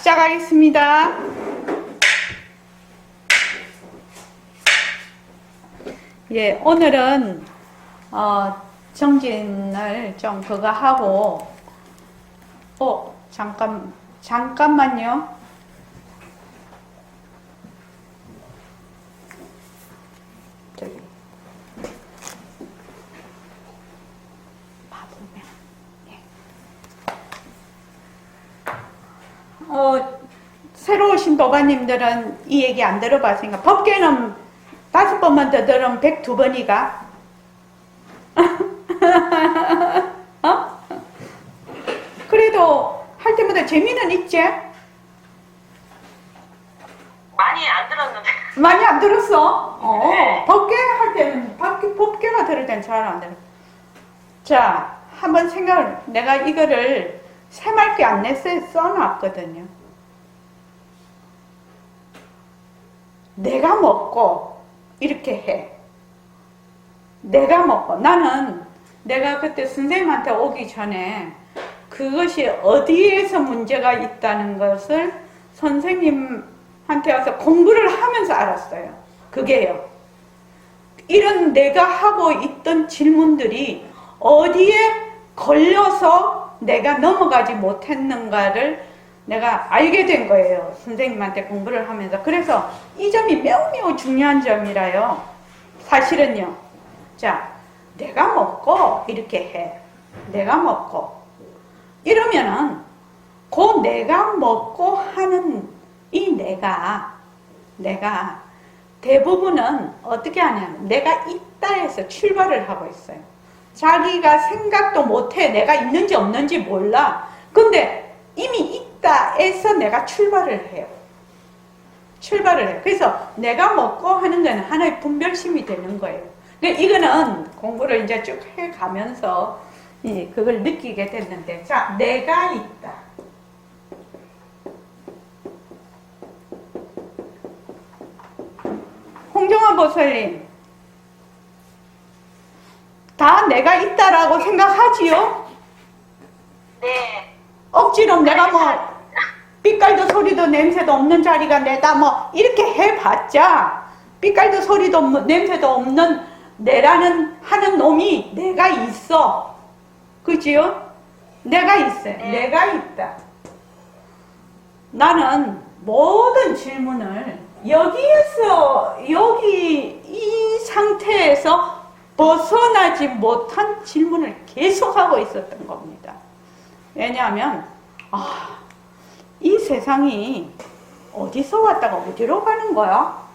시작하겠습니다. 예, 오늘은 정진을 좀 그거 하고 잠깐만요. 저기 바보면 새로 오신 도반님들은 이 얘기 안 들어봤으니까 법계는 5번만 더 들으면 102번이가 그래도 할 때마다 재미는 있지? 많이 안 들었는데. 많이 안 들었어? 네. 법계 할 때는 법계가 들을 땐 잘 안 들어. 자, 한번 내가 이거를 새말게 안내서에 써놨거든요. 내가 먹고 이렇게 해. 내가 먹고 내가 그때 선생님한테 오기 전에 그것이 어디에서 문제가 있다는 것을 선생님한테 와서 공부를 하면서 알았어요. 그게요. 이런 내가 하고 있던 질문들이 어디에 걸려서 내가 넘어가지 못했는가를 내가 알게 된 거예요. 선생님한테 공부를 하면서. 그래서 이 점이 매우 중요한 점이라요. 사실은요. 자, 내가 먹고 이렇게 해. 내가 먹고. 이러면은 그 내가 먹고 하는 이 내가 대부분은 어떻게 하냐면 내가 있다에서 출발을 하고 있어요. 자기가 생각도 못해. 내가 있는지 없는지 몰라. 근데 이미 있다에서 내가 출발을 해요. 그래서 내가 먹고 하는 건 하나의 분별심이 되는 거예요. 그러니까 이거는 공부를 이제 쭉 해가면서 그걸 느끼게 됐는데, 자, 내가 있다. 홍정아 보살님, 다 내가 있다라고 생각하지요? 네. 억지로 내가 삐깔도 소리도 냄새도 없는 자리가 내다 이렇게 해봤자 삐깔도 소리도 냄새도 없는 내라는 하는 놈이 내가 있어. 그지요? 내가 있어요. 네. 내가 있다. 나는 모든 질문을 여기 이 상태에서 벗어나지 못한 질문을 계속하고 있었던 겁니다. 왜냐하면 이 세상이 어디서 왔다가 어디로 가는 거야?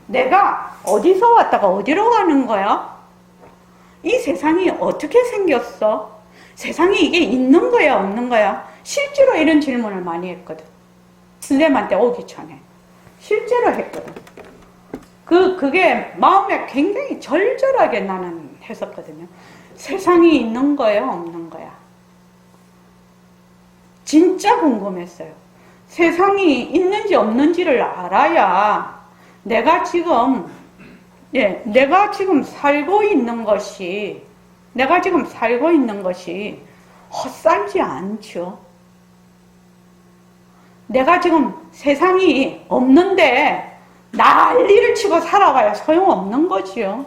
내가 어디서 왔다가 어디로 가는 거야? 이 세상이 어떻게 생겼어? 세상에 이게 있는 거야 없는 거야? 실제로 이런 질문을 많이 했거든. 선생님한테 오기 전에 실제로 했거든. 그게 마음에 굉장히 절절하게 나는 했었거든요. 세상이 있는 거야 없는 거야? 진짜 궁금했어요. 세상이 있는지 없는지를 알아야 내가 지금 살고 있는 것이 헛살지 않죠. 내가 지금 세상이 없는데 난리를 치고 살아가야 소용없는 거지요.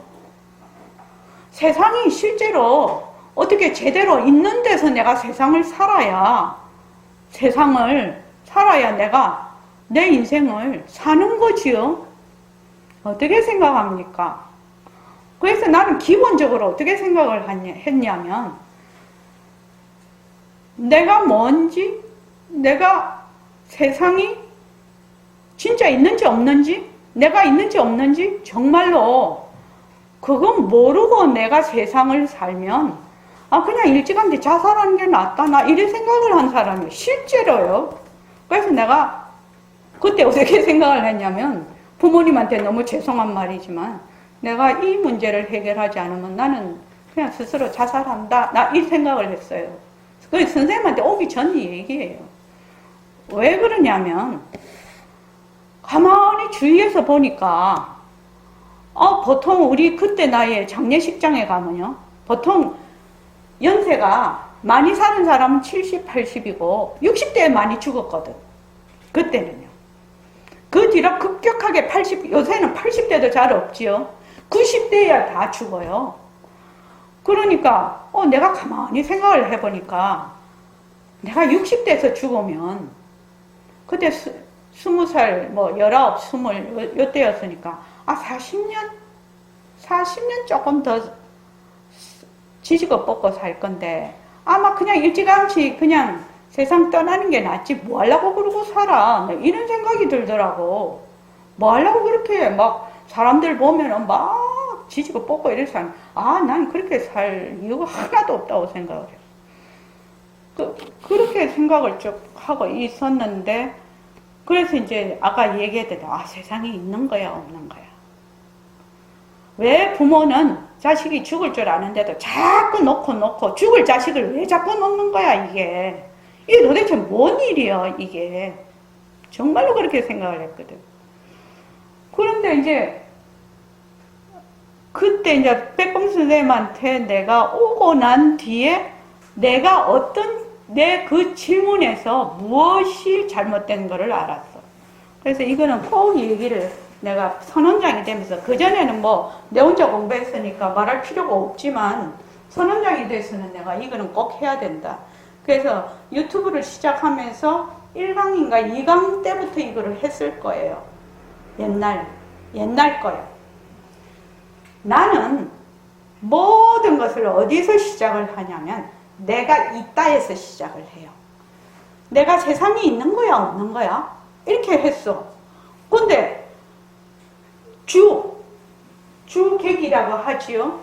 세상이 실제로 어떻게 제대로 있는 데서 내가 세상을 살아야 내가 내 인생을 사는 거지요. 어떻게 생각합니까? 그래서 나는 기본적으로 어떻게 생각을 했냐면 내가 세상이 진짜 있는지 없는지, 내가 있는지 없는지 정말로 그건 모르고 내가 세상을 살면 그냥 일찌감치 자살하는 게 낫다. 나 이런 생각을 한 사람이 실제로요. 그래서 내가 그때 어떻게 생각을 했냐면 부모님한테 너무 죄송한 말이지만 내가 이 문제를 해결하지 않으면 나는 그냥 스스로 자살한다. 나 이 생각을 했어요. 그 선생님한테 오기 전 얘기예요. 왜 그러냐면 가만히 주위에서 보니까 보통 우리 그때 나이에 장례식장에 가면요. 보통 연세가 많이 사는 사람은 70, 80이고 60대에 많이 죽었거든. 그때는요. 그 뒤로 급격하게 요새는 80대도 잘 없지요. 90대야 다 죽어요. 그러니까, 내가 가만히 생각을 해보니까, 내가 60대에서 죽으면, 그때 20살, 19, 20, 요때였으니까, 40년 조금 더 지지고 뻗고 살 건데, 아마 그냥 일찌감치 그냥 세상 떠나는 게 낫지, 뭐 하려고 그러고 살아. 이런 생각이 들더라고. 뭐 하려고 그렇게 막 사람들 보면은 막 지지고 뻗고 이래서 난 그렇게 살 이유가 하나도 없다고 생각을 해요. 그렇게 생각을 쭉 하고 있었는데, 그래서 이제 아까 얘기했듯이 세상에 있는 거야, 없는 거야. 왜 부모는 자식이 죽을 줄 아는데도 자꾸 놓고 죽을 자식을 왜 자꾸 놓는 거야, 이게. 이게 도대체 뭔 일이야, 이게. 정말로 그렇게 생각을 했거든. 그런데 이제, 그때 이제 백봉 선생님한테 내가 오고 난 뒤에 내가 내 그 질문에서 무엇이 잘못된 거를 알았어. 그래서 이거는 꼭 얘기를 내가 선원장이 되면서, 그전에는 내 혼자 공부했으니까 말할 필요가 없지만, 선원장이 돼서는 내가 이거는 꼭 해야 된다. 그래서 유튜브를 시작하면서 1강인가 2강 때부터 이거를 했을 거예요. 옛날 거예요. 나는 모든 것을 어디서 시작을 하냐면, 내가 있다에서 시작을 해요. 내가 세상에 있는 거야, 없는 거야? 이렇게 했어. 근데 주객이라고 하지요.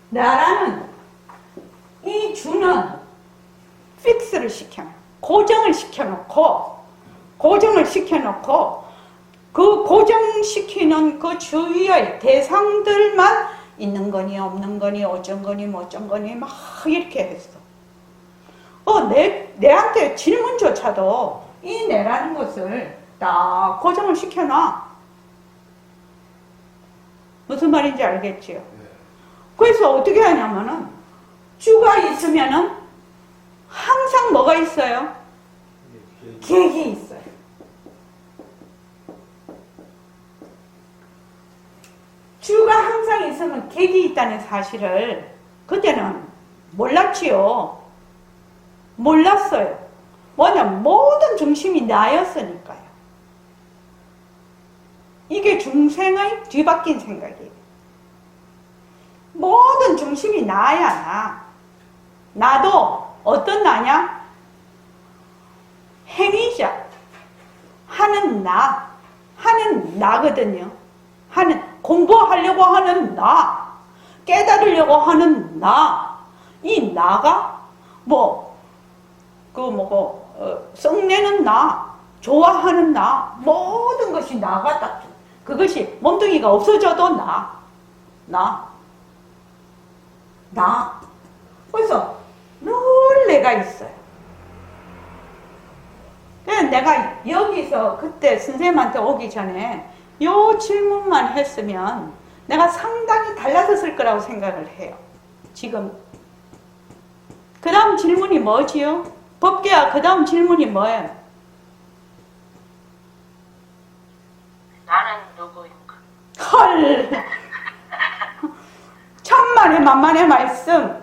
나라는 이 주는 픽스를 고정을 시켜놓고 그 고정시키는 그 주위의 대상들만 있는 거니 없는 거니 어쩐 거니 뭐쩐 거니 막 이렇게 했어. 내한테 질문조차도 이 내라는 것을 딱 고정을 시켜놔. 무슨 말인지 알겠지요? 그래서 어떻게 하냐면은 주가 있으면은 항상 뭐가 있어요? 객이 있어요. 주가 항상 있으면 객이 있다는 사실을 그때는 몰랐지요. 몰랐어요. 모든 중심이 나였으니까요. 이게 중생의 뒤바뀐 생각이에요. 모든 중심이 나야, 나도 어떤 나냐? 행위자, 하는 나거든요. 공부하려고 하는 나, 깨달으려고 하는 나, 이 나가 썩내는 나, 좋아하는 나, 모든 것이 나가 딱, 그것이 몸뚱이가 없어져도 나. 그래서 늘 내가 있어요. 그래서 내가 여기서 그때 선생님한테 오기 전에 요 질문만 했으면 내가 상당히 달라졌을 거라고 생각을 해요. 지금. 그 다음 질문이 뭐지요? 법계야, 그 다음 질문이 뭐예요? 나는 누구인가? 헐! 천만의 만만의 말씀.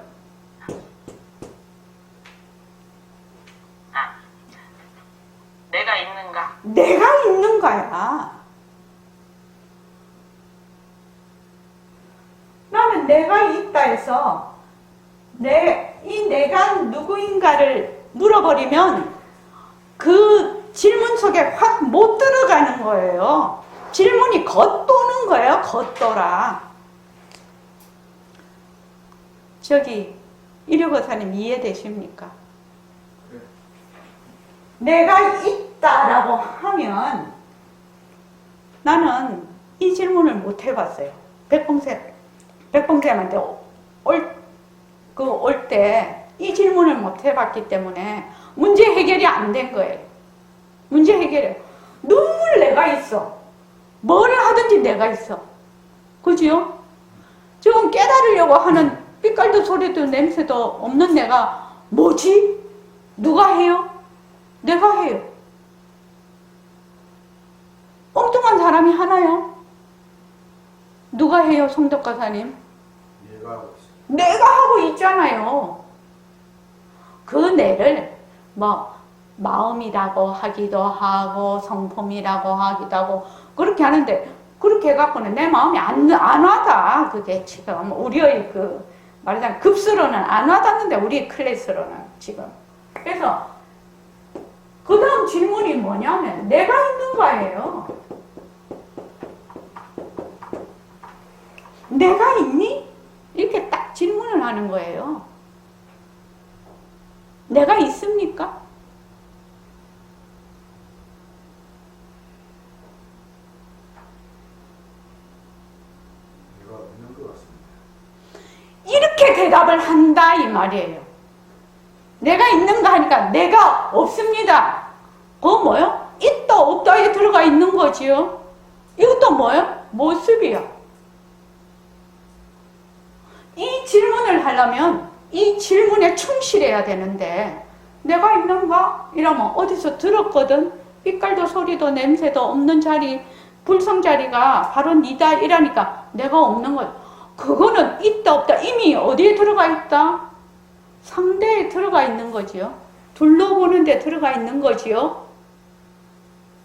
내가 있는가? 내가 있는 거야. 나는 내가 있다 해서 이 내가 누구인가를 물어버리면 그 질문 속에 확 못 들어가는 거예요. 질문이 겉도는 거예요. 겉돌아. 이류거사님 이해되십니까? 내가 있다라고 하면 나는 이 질문을 못 해봤어요. 백봉쌤한테 올 때 이 질문을 못 해봤기 때문에 문제 해결이 안 된 거예요. 문제 해결이 늘 내가 있어. 뭐를 하든지 내가 있어. 그죠? 지금 깨달으려고 하는 빛깔도 소리도 냄새도 없는 내가 뭐지? 누가 해요? 내가 해요. 엉뚱한 사람이 하나요? 누가 해요, 송덕가사님? 얘가 하고 있어. 내가 하고 있잖아요. 그 내를 뭐 마음이라고 하기도 하고 성품이라고 하기도 하고 그렇게 하는데, 그렇게 해갖고는 내 마음이 안 와다. 그게 지금 우리의 그 말하자면 급수로는 안 와닿는데, 우리 클래스로는 지금. 그래서 그 다음 질문이 뭐냐면 내가 있는가예요. 내가 있니? 이렇게 딱 질문을 하는 거예요. 내가 있습니까? 얘가 없는 것 같습니다. 이렇게 대답을 한다 이 말이에요. 내가 있는가 하니까 내가 없습니다. 그거 뭐요? 있다 없다에 들어가 있는 거지요. 이것도 뭐요? 모습이야. 이 질문을 하려면 이 질문에 충실해야 되는데, 내가 있는가? 이러면 어디서 들었거든? 빛깔도 소리도 냄새도 없는 자리, 불성자리가 바로 니다 이라니까 내가 없는 거야. 그거는 있다 없다 이미 어디에 들어가 있다? 상대에 들어가 있는 거지요. 둘러보는 데 들어가 있는 거지요.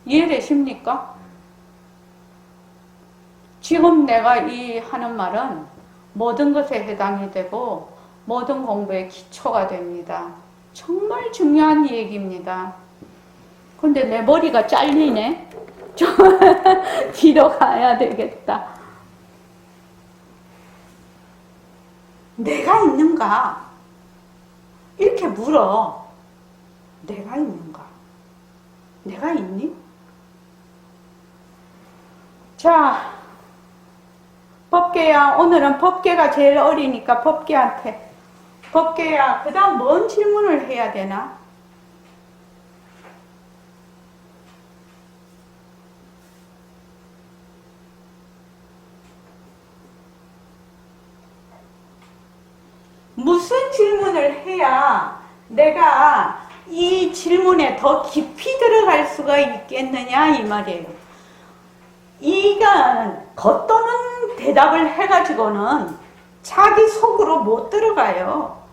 이해되십니까? 지금 내가 이 하는 말은 모든 것에 해당이 되고 모든 공부의 기초가 됩니다. 정말 중요한 얘기입니다. 근데 내 머리가 잘리네. 좀 뒤로 가야 되겠다. 내가 있는가? 이렇게 물어. 내가 있는가? 내가 있니? 자, 법계야, 오늘은 법계가 제일 어리니까 법계한테. 법계야, 그 다음 뭔 질문을 해야 되나? 무슨 질문을 해야 내가 이 질문에 더 깊이 들어갈 수가 있겠느냐 이 말이에요. 이건 겉도는 대답을 해가지고는 자기 속으로 못 들어가요.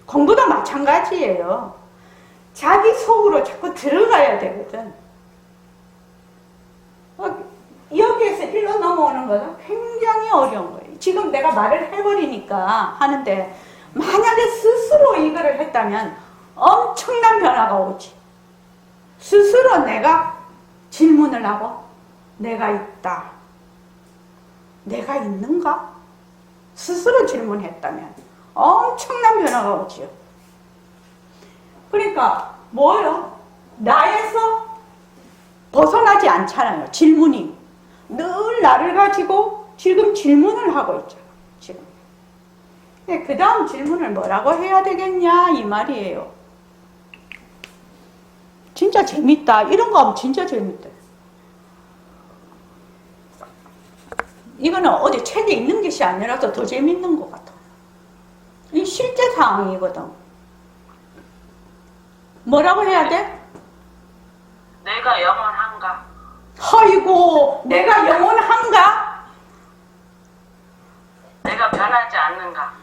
공부도 마찬가지예요. 자기 속으로 자꾸 들어가야 되거든. 여기에서 일로 넘어오는 것은 굉장히 어려운 거예요. 지금 내가 말을 해버리니까 하는데, 만약에 스스로 이거를 했다면 엄청난 변화가 오지. 스스로 내가 질문을 하고 내가 있다. 내가 있는가? 스스로 질문했다면 엄청난 변화가 오지요. 그러니까 뭐예요? 나에서 벗어나지 않잖아요. 질문이. 늘 나를 가지고 지금 질문을 하고 있잖아. 지금. 그 다음 질문을 뭐라고 해야 되겠냐 이 말이에요. 진짜 재밌다. 이런 거 하면 진짜 재밌다. 이거는 어디 책에 있는 것이 아니라서 더 재밌는 것 같아. 이 실제 상황이거든. 뭐라고 해야 돼? 내가 영원한가? 아이고, 내가 영원한가? 내가 변하지 않는가?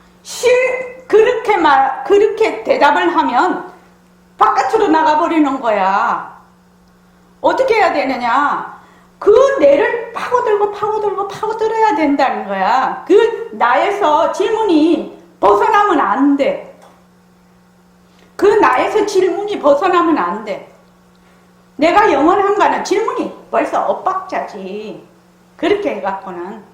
그렇게 대답을 하면 바깥으로 나가버리는 거야. 어떻게 해야 되느냐? 그 뇌를 파고들어야 된다는 거야. 그 나에서 질문이 벗어나면 안 돼. 그 나에서 질문이 벗어나면 안 돼. 내가 영원한가는 질문이 벌써 엇박자지. 그렇게 해갖고는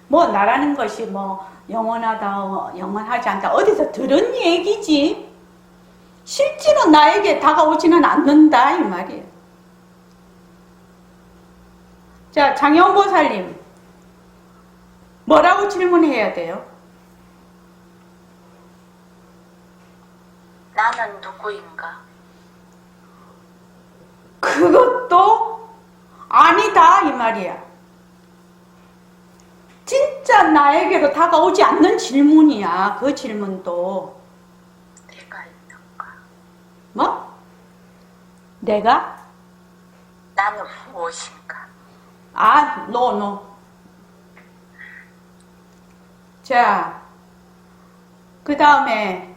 뭐 나라는 것이 뭐 영원하다, 영원하지 않다 어디서 들은 얘기지. 실제로 나에게 다가오지는 않는다 이 말이에요. 자, 장영보살님 뭐라고 질문해야 돼요? 나는 누구인가? 그것도 아니다 이 말이야. 진짜 나에게로 다가오지 않는 질문이야. 그 질문도. 내가 있는가? 뭐? 내가? 나는 무엇인가? 아, no. 자, 그 다음에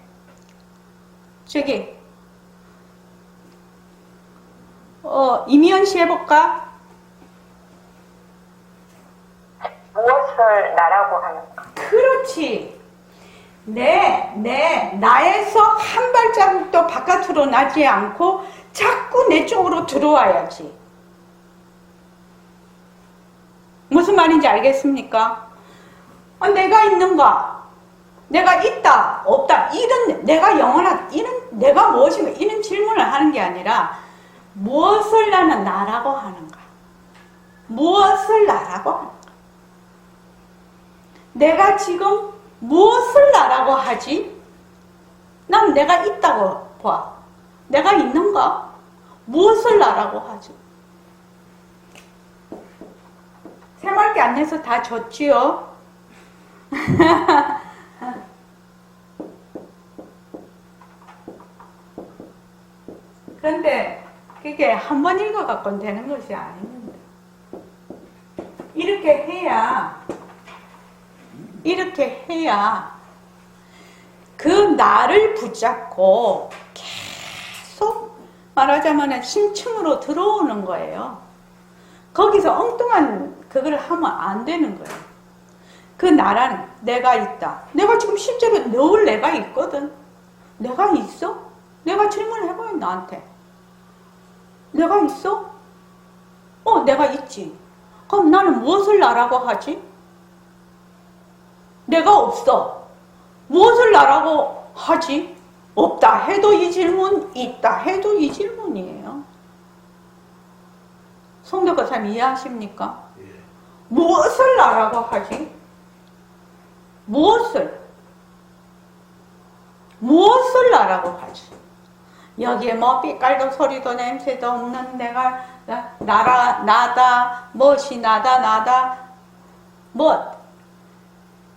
저기 이미연 씨 해볼까? 무엇을 나라고 하는가? 그렇지. 나에서 한 발자국도 바깥으로 나지 않고 자꾸 내 쪽으로 들어와야지. 무슨 말인지 알겠습니까? 내가 있는가? 내가 있다, 없다. 이런, 내가 영원한, 이런, 내가 무엇인가? 이런 질문을 하는 게 아니라, 무엇을 나는 나라고 하는가? 무엇을 나라고 하는가? 내가 지금 무엇을 나라고 하지? 난 내가 있다고 봐. 내가 있는가? 무엇을 나라고 하지? 새말기 안 내서 다 줬지요? 그런데 그게 한 번 읽어갖고는 되는 것이 아닙니다. 이렇게 해야 그 나를 붙잡고 계속 말하자면 심층으로 들어오는 거예요. 거기서 엉뚱한 그걸 하면 안 되는 거예요. 그 나라는 내가 있다. 내가 지금 실제로 늘 내가 있거든. 내가 있어? 내가 질문해봐요, 나한테. 내가 있어? 내가 있지. 그럼 나는 무엇을 나라고 하지? 내가 없어. 무엇을 나라고 하지? 없다 해도 이 질문, 있다 해도 이 질문이에요. 송도교사님 이해하십니까? 예. 무엇을 나라고 하지? 무엇을 나라고 하지? 여기에 뭐 삐깔도 소리도 냄새도 없는 내가 나다, 무엇이 나다, 무엇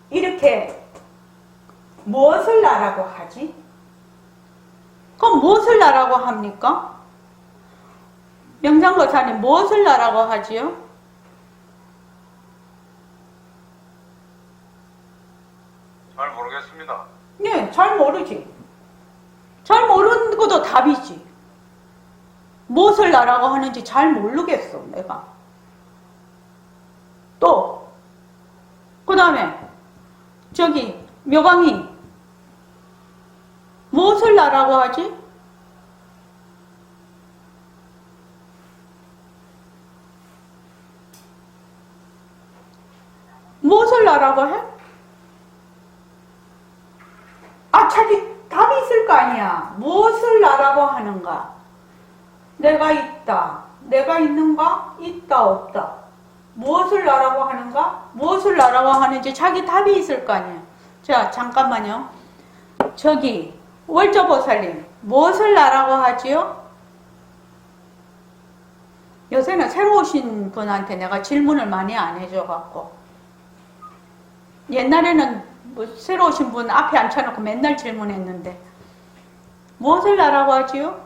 이렇게 무엇을 나라고 하지? 그럼 무엇을 나라고 합니까? 명상거사님 무엇을 나라고 하지요? 잘 모르겠습니다. 네, 잘 모르지. 잘 모르는 것도 답이지. 무엇을 나라고 하는지 잘 모르겠어, 내가. 또, 그 다음에, 저기, 묘광이, 무엇을 나라고 하지? 무엇을 나라고 해? 자기 답이 있을 거 아니야. 무엇을 나라고 하는가? 내가 있다. 내가 있는가? 있다, 없다. 무엇을 나라고 하는가? 무엇을 나라고 하는지 자기 답이 있을 거 아니야. 자, 잠깐만요. 저기, 월저보살님, 무엇을 나라고 하지요? 요새는 새로 오신 분한테 내가 질문을 많이 안 해줘갖고. 옛날에는 뭐 새로 오신 분 앞에 앉혀놓고 맨날 질문했는데 무엇을 나라고 하지요?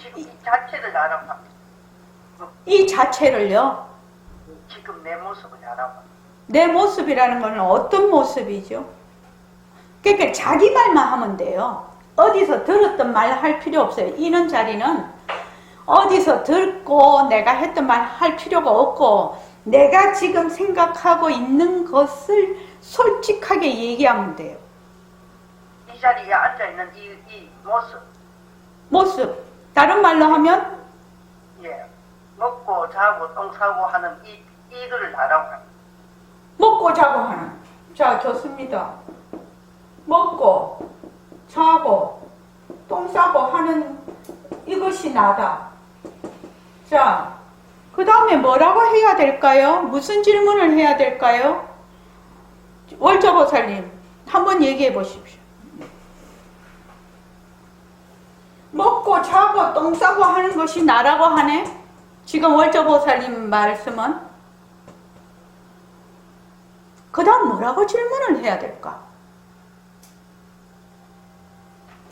지금 이 자체를 나라고 합니다. 이 자체를요? 지금 내 모습을 나라고 합니다. 내 모습이라는 것은 어떤 모습이죠? 그러니까 자기 말만 하면 돼요. 어디서 들었던 말 할 필요 없어요. 이런 자리는 어디서 듣고 내가 했던 말 할 필요가 없고 내가 지금 생각하고 있는 것을 솔직하게 얘기하면 돼요. 이 자리에 앉아있는 이 모습, 모습. 다른 말로 하면 예, 먹고 자고 똥 싸고 하는 이들을 나라고 합니다. 먹고 자고 하는. 자, 좋습니다. 먹고 자고 똥 싸고 하는 이것이 나다. 자, 그 다음에 뭐라고 해야 될까요? 무슨 질문을 해야 될까요? 월저보살님, 한번 얘기해 보십시오. 먹고 자고 똥 싸고 하는 것이 나라고 하네? 지금 월저보살님 말씀은? 그 다음 뭐라고 질문을 해야 될까?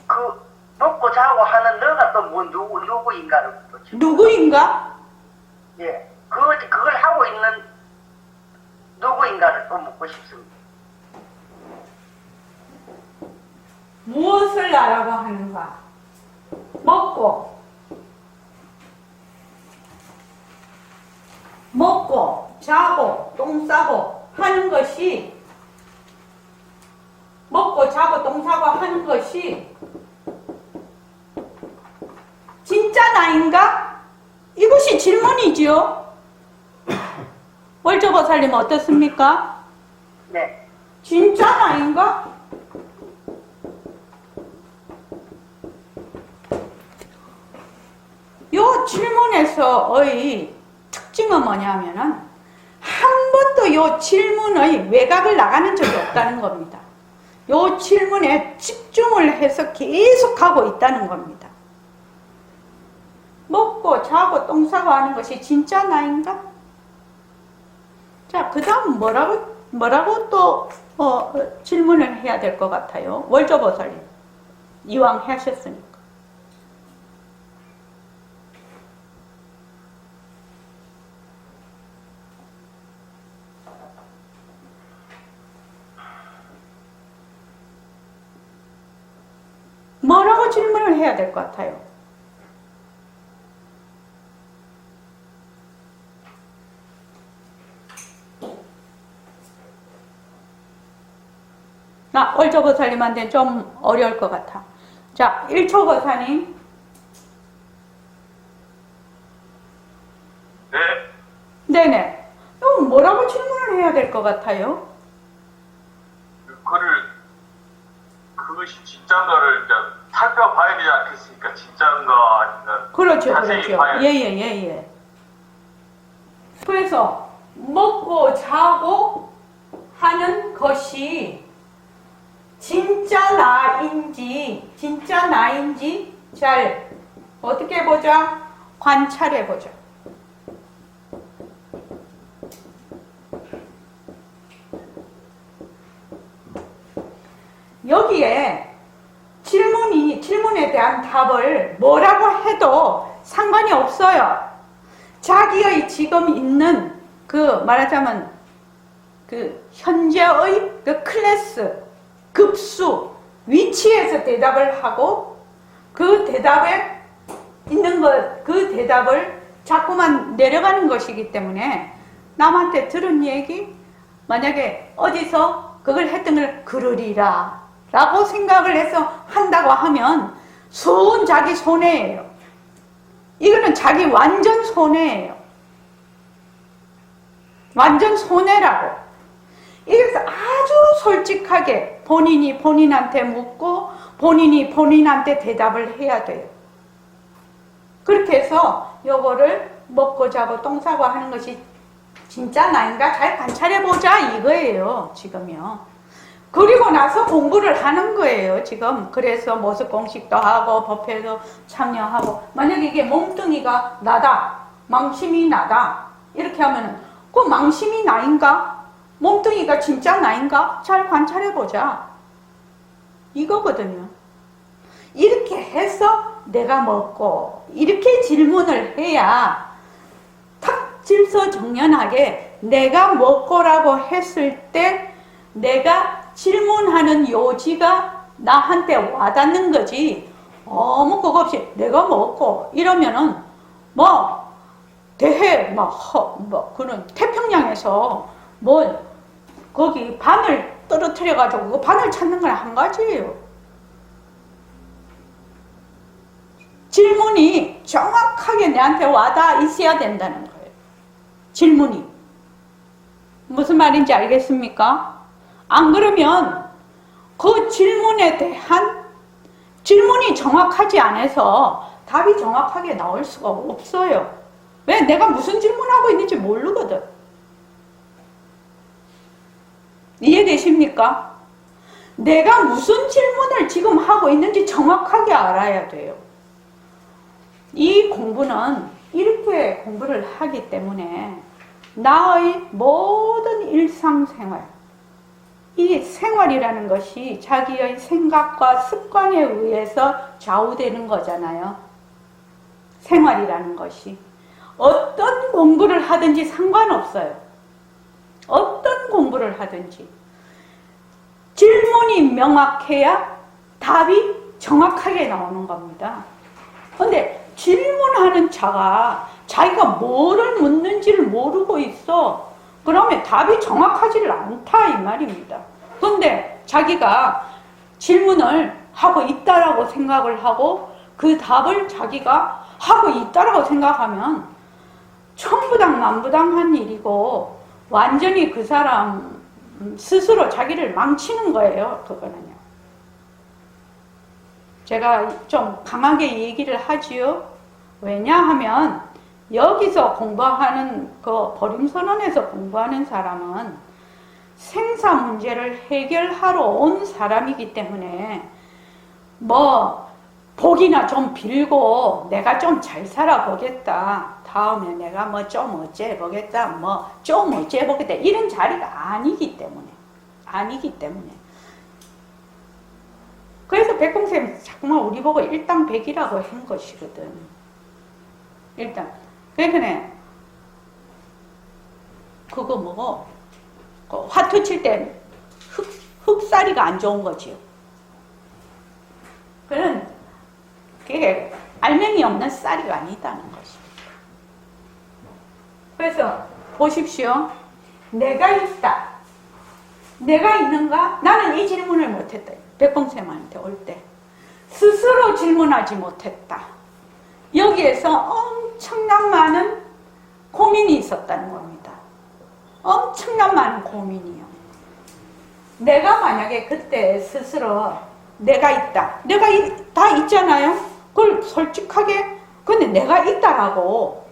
그 먹고 자고 하는 너가 또 뭐 누구인가를 또 질문. 누구인가? 예, 그걸 하고 있는 누구인가를 또 묻고 싶습니다. 무엇을 나라고 하는가? 먹고 자고 똥 싸고 하는 것이, 먹고 자고 똥 싸고 하는 것이 진짜 나인가? 이것이 질문이지요. 월조보살님 어떻습니까? 네, 진짜 나인가? 요 질문에서의 특징은 뭐냐면은 한 번도 요 질문의 외곽을 나가는 적이 없다는 겁니다. 요 질문에 집중을 해서 계속 하고 있다는 겁니다. 먹고 자고 똥 싸고 하는 것이 진짜 나인가? 자, 그 다음 뭐라고 또 질문을 해야 될 것 같아요. 월조보살님 이왕 하셨으니까. 뭐라고 질문을 해야 될 것 같아요? 월조보살님한테는 좀 어려울 것 같아. 자, 1초 보사님. 네. 네네. 그럼 뭐라고 질문을 해야 될 것 같아요? 그것이 진짜인가를 이제 살펴봐야 되지 않겠습니까? 진짜인가 아닌가. 그렇죠, 자세히 그렇죠. 봐야 예. 그래서 먹고 자고 하는 것이 진짜 나인지 잘 어떻게 보자? 관찰해 보자. 여기에 질문에 대한 답을 뭐라고 해도 상관이 없어요. 자기의 지금 있는 말하자면 현재의 클래스, 급수, 위치에서 대답을 하고 그 대답에 있는 그 대답을 자꾸만 내려가는 것이기 때문에 남한테 들은 얘기, 만약에 어디서 그걸 했던 걸 그러리라 라고 생각을 해서 한다고 하면 순 자기 손해예요. 이거는 자기 완전 손해예요. 완전 손해라고. 이래서 아주 솔직하게 본인이 본인한테 묻고 본인이 본인한테 대답을 해야 돼요. 그렇게 해서 요거를 먹고 자고 똥 싸고 하는 것이 진짜 나인가 잘 관찰해보자 이거예요. 지금요. 그리고 나서 공부를 하는 거예요. 지금. 그래서 모습 공식도 하고 법회도 참여하고. 만약에 이게 몸뚱이가 나다, 망심이 나다 이렇게 하면은 그 망심이 나인가? 몸뚱이가 진짜 나인가? 잘 관찰해보자. 이거거든요. 이렇게 해서 내가 먹고 이렇게 질문을 해야 탁 질서정연하게 내가 먹고라고 했을 때 내가 질문하는 요지가 나한테 와닿는 거지. 뭐 그거 없이 내가 먹고 이러면은 그는 태평양에서 거기 바늘 떨어뜨려가지고 그 바늘 찾는 건 한 가지예요. 질문이 정확하게 내한테 와닿아 있어야 된다는 거예요. 질문이. 무슨 말인지 알겠습니까? 안 그러면 그 질문에 대한 질문이 정확하지 않아서 답이 정확하게 나올 수가 없어요. 왜? 내가 무슨 질문하고 있는지 모르거든. 이해되십니까? 내가 무슨 질문을 지금 하고 있는지 정확하게 알아야 돼요. 이 공부는 이렇게 공부를 하기 때문에 나의 모든 일상생활, 이 생활이라는 것이 자기의 생각과 습관에 의해서 좌우되는 거잖아요. 생활이라는 것이. 어떤 공부를 하든지 상관없어요. 어떤 공부를 하든지. 질문이 명확해야 답이 정확하게 나오는 겁니다. 근데 질문하는 자가 자기가 뭐를 묻는지를 모르고 있어. 그러면 답이 정확하지를 않다 이 말입니다. 근데 자기가 질문을 하고 있다라고 생각을 하고 그 답을 자기가 하고 있다라고 생각하면 천부당만부당한 일이고 완전히 그 사람 스스로 자기를 망치는 거예요. 그거는요. 제가 좀 강하게 얘기를 하지요. 왜냐하면 여기서 공부하는 그 버림선언에서 공부하는 사람은 생사 문제를 해결하러 온 사람이기 때문에 뭐 복이나 좀 빌고 내가 좀 잘 살아보겠다. 다음에 내가 뭐 좀 어째 보겠다. 뭐 좀 어째 보겠다. 이런 자리가 아니기 때문에. 그래서 백공쌤이 자꾸만 우리 보고 일당백이라고 한 것이거든. 일단. 그러니까 그거 뭐고 그 화투 칠 때 흑사리가 안 좋은 거지요. 그게 알맹이 없는 쌀이가 아니다는 것입니다. 그래서 보십시오. 내가 있다. 내가 있는가? 나는 이 질문을 못했다. 백봉쌤한테 올 때. 스스로 질문하지 못했다. 여기에서 엄청난 많은 고민이 있었다는 겁니다. 엄청난 많은 고민이요. 내가 만약에 그때 스스로 내가 있다. 내가 다 있잖아요. 그걸 솔직하게 근데 내가 있다라고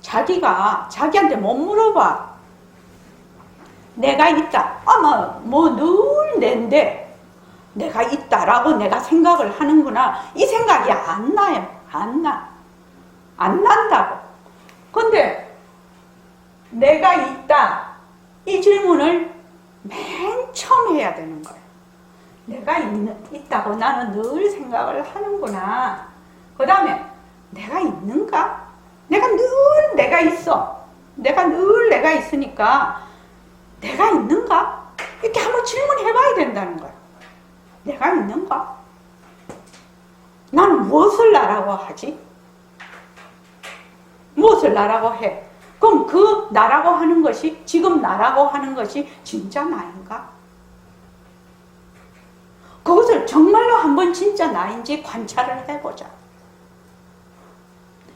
자기한테 못 물어봐. 내가 있다. 아마 뭐 늘 낸데 내가 있다라고 내가 생각을 하는구나. 이 생각이 안 나요. 안 난다고. 근데 내가 있다. 이 질문을 맨 처음 해야 되는 거예요. 내가 있다고 나는 늘 생각을 하는구나. 그 다음에 내가 있는가? 내가 늘 내가 있어. 내가 늘 내가 있으니까 내가 있는가? 이렇게 한번 질문해봐야 된다는 거야. 내가 있는가? 나는 무엇을 나라고 하지? 무엇을 나라고 해? 그럼 그 나라고 하는 것이 지금 나라고 하는 것이 진짜 나인가? 그것을 정말로 한번 진짜 나인지 관찰을 해보자.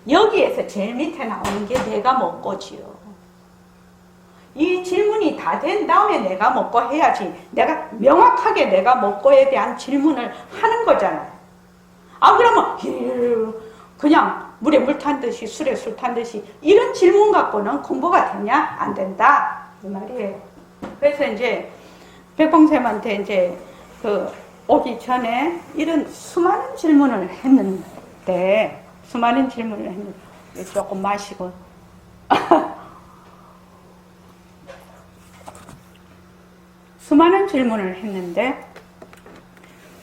여기에서 제일 밑에 나오는 게 내가 먹고지요. 이 질문이 다 된 다음에 내가 먹고 해야지. 내가 명확하게 내가 먹고에 대한 질문을 하는 거잖아요. 아 그러면 그냥 물에 물 탄 듯이 술에 술 탄 듯이 이런 질문 갖고는 공부가 되냐? 안 된다. 이 말이에요. 그래서 이제 백봉쌤한테 이제 오기 전에 이런 수많은 질문을 했는데 조금 마시고 수많은 질문을 했는데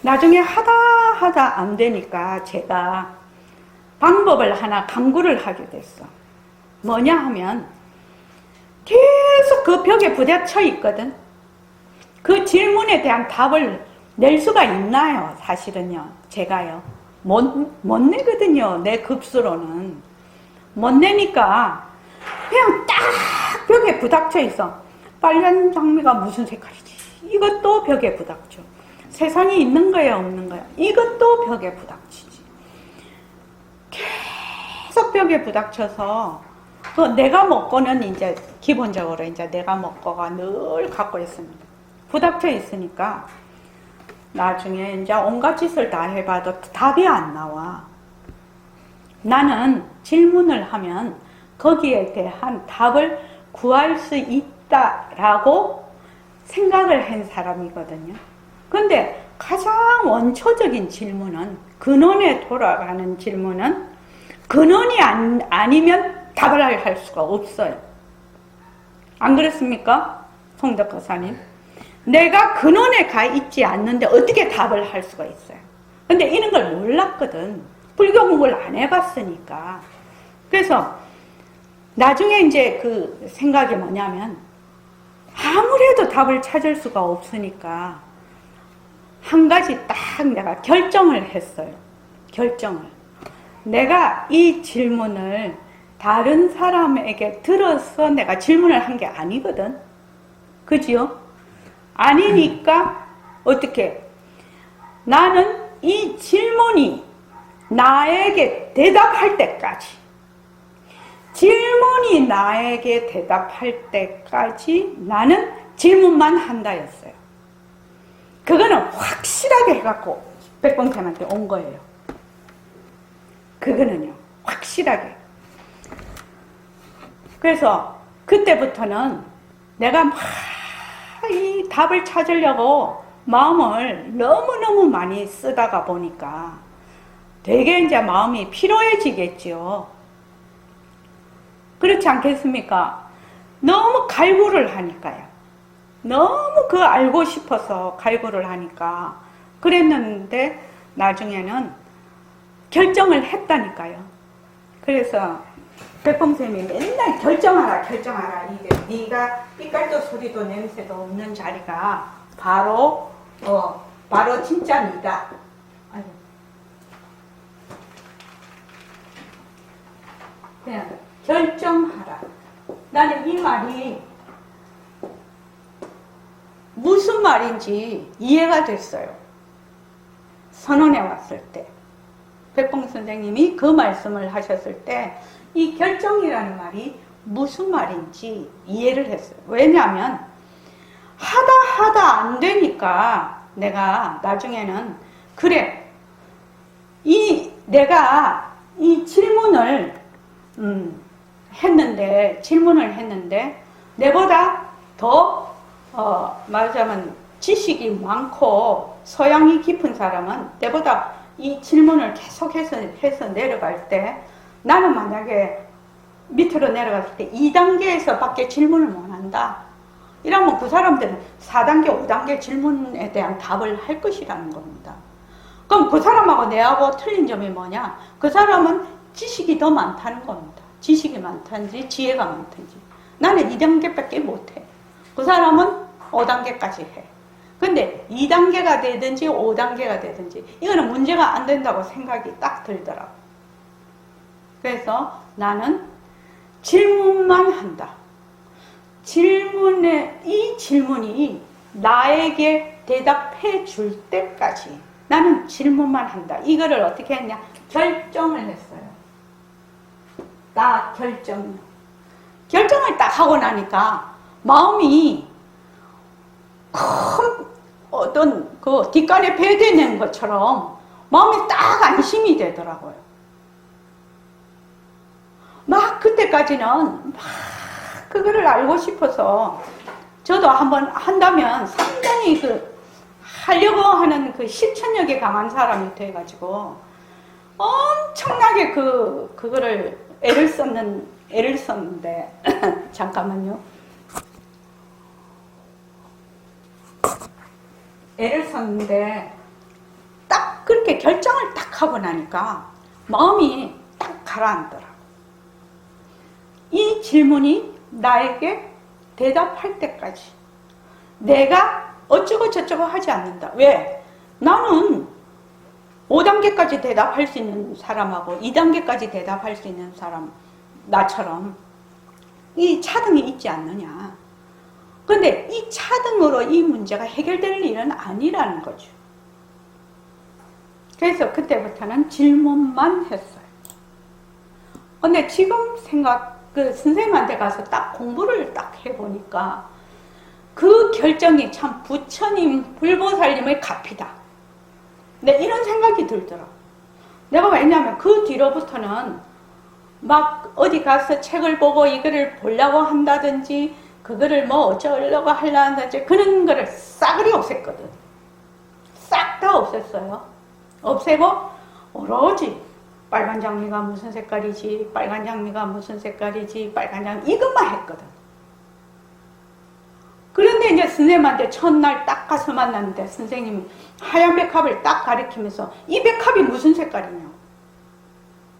나중에 하다 안 되니까 제가 방법을 하나 강구를 하게 됐어. 뭐냐 하면 계속 그 벽에 부딪혀 있거든. 그 질문에 대한 답을 낼 수가 있나요? 사실은요. 제가요. 못 내거든요. 내 급수로는. 못 내니까 그냥 딱 벽에 부닥쳐 있어. 빨간 장미가 무슨 색깔이지? 이것도 벽에 부닥쳐. 세상에 있는 거야 없는 거야? 이것도 벽에 부닥치지. 계속 벽에 부닥쳐서 그 내가 먹고는 이제 기본적으로 이제 내가 먹고가 늘 갖고 있습니다. 부닥쳐 있으니까 나중에 이제 온갖 짓을 다 해봐도 답이 안 나와. 나는 질문을 하면 거기에 대한 답을 구할 수 있다라고 생각을 한 사람이거든요. 근데 가장 원초적인 질문은, 근원에 돌아가는 질문은 근원이 아니면 답을 할 수가 없어요. 안 그렇습니까? 송덕거사님? 내가 근원에 가 있지 않는데 어떻게 답을 할 수가 있어요? 근데 이런 걸 몰랐거든. 불교 공부를 안 해봤으니까. 그래서 나중에 이제 그 생각이 뭐냐면 아무래도 답을 찾을 수가 없으니까 한 가지 딱 내가 결정을 했어요. 결정을. 내가 이 질문을 다른 사람에게 들어서 내가 질문을 한 게 아니거든. 그지요? 아니니까 어떻게? 나는 이 질문이 나에게 대답할 때까지, 질문이 나에게 대답할 때까지 나는 질문만 한다였어요. 그거는 확실하게 해갖고 백봉쌤한테 온 거예요. 그거는요, 확실하게. 그래서 그때부터는 내가 막 이 답을 찾으려고 마음을 너무너무 많이 쓰다가 보니까 되게 이제 마음이 피로해지겠죠. 그렇지 않겠습니까? 너무 갈구를 하니까요. 너무 그 알고 싶어서 갈구를 하니까 그랬는데 나중에는 결정을 했다니까요. 그래서 백봉쌤이 맨날 결정하라 이게 네가 삐깔도 소리도 냄새도 없는 자리가 바로 진짜 니다. 그냥 결정하라. 나는 이 말이 무슨 말인지 이해가 됐어요. 선언해 왔을 때. 백봉 선생님이 그 말씀을 하셨을 때 이 결정이라는 말이 무슨 말인지 이해를 했어요. 왜냐하면 하다 안 되니까 내가 나중에는 그래, 내가 이 질문을 했는데 내보다 더 말하자면 지식이 많고 소양이 깊은 사람은 내보다 이 질문을 계속해서 내려갈 때 나는 만약에 밑으로 내려갔을 때 2단계에서 밖에 질문을 못 한다. 이러면 그 사람들은 4단계, 5단계 질문에 대한 답을 할 것이라는 겁니다. 그럼 그 사람하고 내하고 틀린 점이 뭐냐? 그 사람은 지식이 더 많다는 겁니다. 지식이 많든지 지혜가 많든지. 나는 2단계밖에 못해. 그 사람은 5단계까지 해. 근데 2단계가 되든지 5단계가 되든지 이거는 문제가 안 된다고 생각이 딱 들더라고. 그래서 나는 질문만 한다. 이 질문이 나에게 대답해 줄 때까지 나는 질문만 한다. 이거를 어떻게 했냐? 결정을 했어요. 결정을 딱 하고 나니까 마음이 큰 어떤 그 뒷간에 배대는 것처럼 마음이 딱 안심이 되더라고요. 막 그때까지는 막 그거를 알고 싶어서 저도 한번 한다면 상당히 하려고 하는 그 실천력이 강한 사람이 돼가지고 엄청나게 그거를 애를 썼는데 잠깐만요. 애를 썼는데 딱 그렇게 결정을 딱 하고 나니까 마음이 딱 가라앉더라. 이 질문이 나에게 대답할 때까지 내가 어쩌고 저쩌고 하지 않는다. 왜? 나는 5단계까지 대답할 수 있는 사람하고 2단계까지 대답할 수 있는 사람, 나처럼 이 차등이 있지 않느냐. 근데 이 차등으로 이 문제가 해결될 일은 아니라는 거죠. 그래서 그때부터는 질문만 했어요. 근데 지금 선생님한테 가서 딱 공부를 딱 해보니까 그 결정이 참 부처님, 불보살님의 값이다. 네, 이런 생각이 들더라. 내가 왜냐면 그 뒤로부터는 막 어디 가서 책을 보고 이거를 보려고 한다든지 그거를 뭐 어쩌려고 하려는지 그런 거를 싸그리 없앴거든. 싹 다 없앴어요. 없애고 오로지 빨간 장미가 무슨 색깔이지, 빨간 장미가 무슨 색깔이지, 빨간 장미 이것만 했거든. 그런데 이제 선생님한테 첫날 딱 가서 만났는데 선생님이 하얀 백합을 딱 가리키면서 이 백합이 무슨 색깔이냐.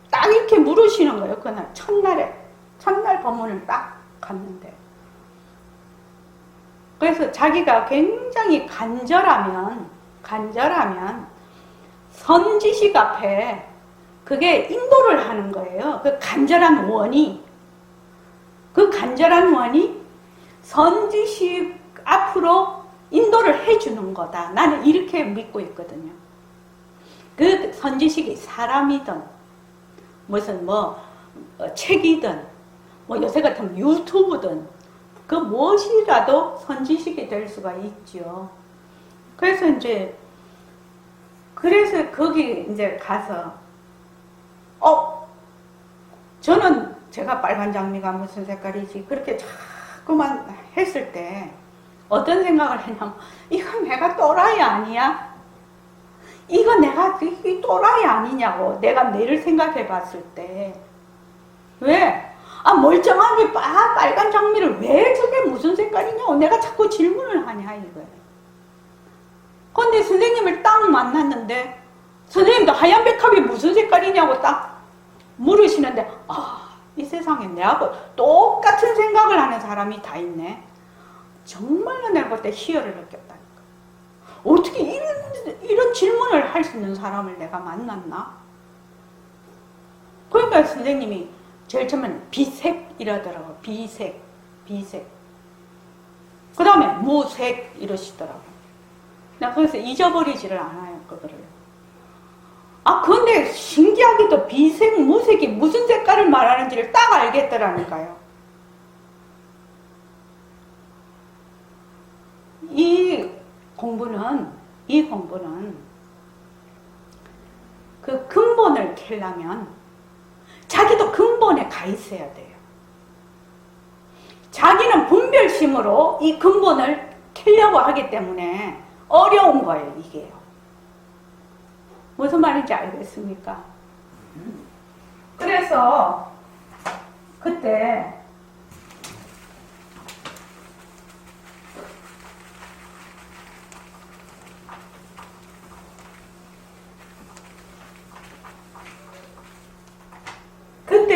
딱 이 그렇게 물으시는 거예요. 그날 첫날 법문을 딱 갔는데. 그래서 자기가 굉장히 간절하면 선지식 앞에 그게 인도를 하는 거예요. 그 간절한 원이 선지식 앞으로 인도를 해주는 거다. 나는 이렇게 믿고 있거든요. 그 선지식이 사람이든 무슨 책이든 요새 같으면 유튜브든 그 무엇이라도 선지식이 될 수가 있죠. 그래서 거기 이제 가서 저는 제가 빨간 장미가 무슨 색깔이지 그렇게 자꾸만 했을 때 어떤 생각을 했냐면 이거 내가 또라이 아니야? 이거 내가 이 또라이 아니냐고 내가 내를 생각해 봤을 때 왜? 멀쩡하게 빨간 장미를 왜 저게 무슨 색깔이냐고 내가 자꾸 질문을 하냐 이거예요. 근데 선생님을 딱 만났는데 선생님도 하얀 백합이 무슨 색깔이냐고 딱 물으시는데 이 세상에 내하고 똑같은 생각을 하는 사람이 다 있네. 정말로 내가 그때 희열을 느꼈다니까. 어떻게 이런 질문을 할 수 있는 사람을 내가 만났나? 그러니까 선생님이 제일 처음에는 비색 이러더라고요. 비색. 그 다음에 무색 이러시더라고요. 나 그래서 잊어버리지를 않아요, 그거를. 근데 신기하게도 비색, 무색이 무슨 색깔을 말하는지를 딱 알겠더라니까요. 이 공부는 그 근본을 캐려면 자기도 근본에 가 있어야 돼요. 자기는 분별심으로 이 근본을 캐려고 하기 때문에 어려운 거예요, 이게요. 무슨 말인지 알겠습니까? 그래서 그때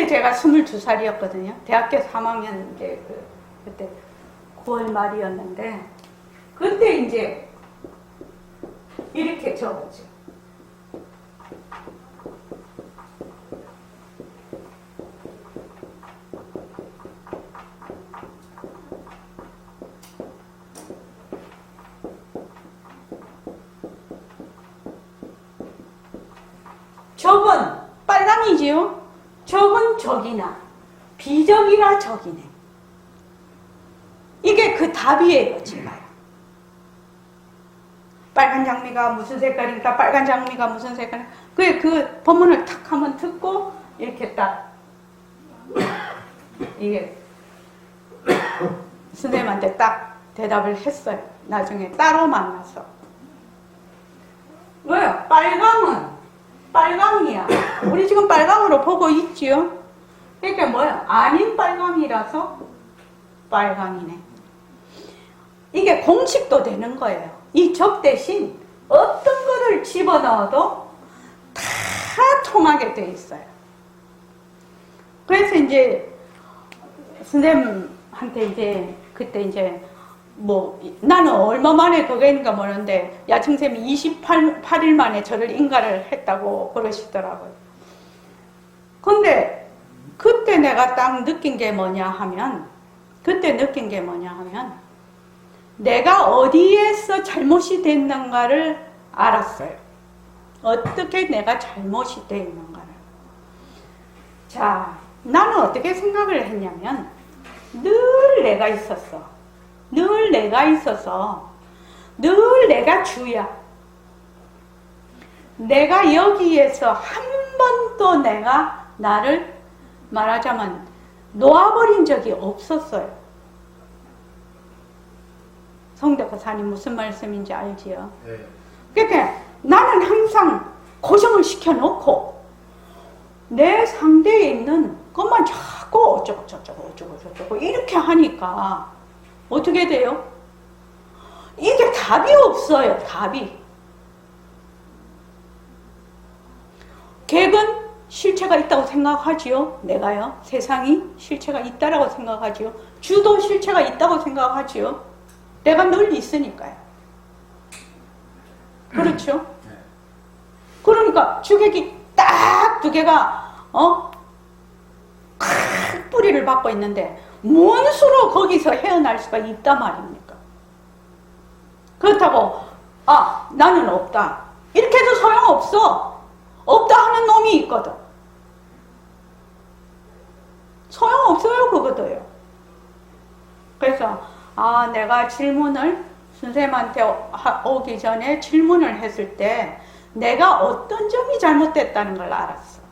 제가 22살이었거든요. 대학교 3학년 이제 그때 9월 말이었는데 그때 이제 이렇게 적었죠. 적은 빨강이지요. 적은 적이나 비적이라 적이네. 이게 그 답이에요, 제가요. 빨간 장미가 무슨 색깔입니까? 빨간 장미가 무슨 색깔? 그 법문을 탁 한번 듣고 이렇게 딱 이게 선생님한테 딱 대답을 했어요. 나중에 따로 만나서. 왜요? 빨강이야. 우리 지금 빨강으로 보고 있지요? 그러니까 뭐야? 아닌 빨강이라서 빨강이네. 이게 공식도 되는 거예요. 이 적 대신 어떤 거를 집어넣어도 다 통하게 돼 있어요. 그래서 이제 선생님한테 이제 그때 이제 나는 얼마 만에 그거 했는가 모르는데 야청쌤이 28일 만에 저를 인가를 했다고 그러시더라고요. 근데 그때 내가 딱 느낀 게 뭐냐 하면 내가 어디에서 잘못이 됐는가를 알았어요. 어떻게 내가 잘못이 되어 있는가를. 자, 나는 어떻게 생각을 했냐면 늘 내가 있어서 늘 내가 주야. 내가 여기에서 한 번도 내가 나를 말하자면 놓아버린 적이 없었어요. 성덕사님 무슨 말씀인지 알지요? 네. 그러니까 나는 항상 고정을 시켜놓고 내 상대에 있는 것만 자꾸 어쩌고 이렇게 하니까 어떻게 돼요? 이게 답이 없어요. 답이. 객은 실체가 있다고 생각하지요? 내가요? 세상이 실체가 있다라고 생각하지요? 주도 실체가 있다고 생각하지요? 내가 늘 있으니까요. 그렇죠? 네. 그러니까 주객이 딱 두 개가 큰 뿌리를 받고 있는데 뭔 수로 거기서 헤어날 수가 있단 말입니까? 그렇다고 나는 없다 이렇게 해도 소용없어. 없다 하는 놈이 있거든. 소용없어요 그거도요. 그래서 내가 질문을 선생님한테 오기 전에 질문을 했을 때 내가 어떤 점이 잘못됐다는 걸 알았어.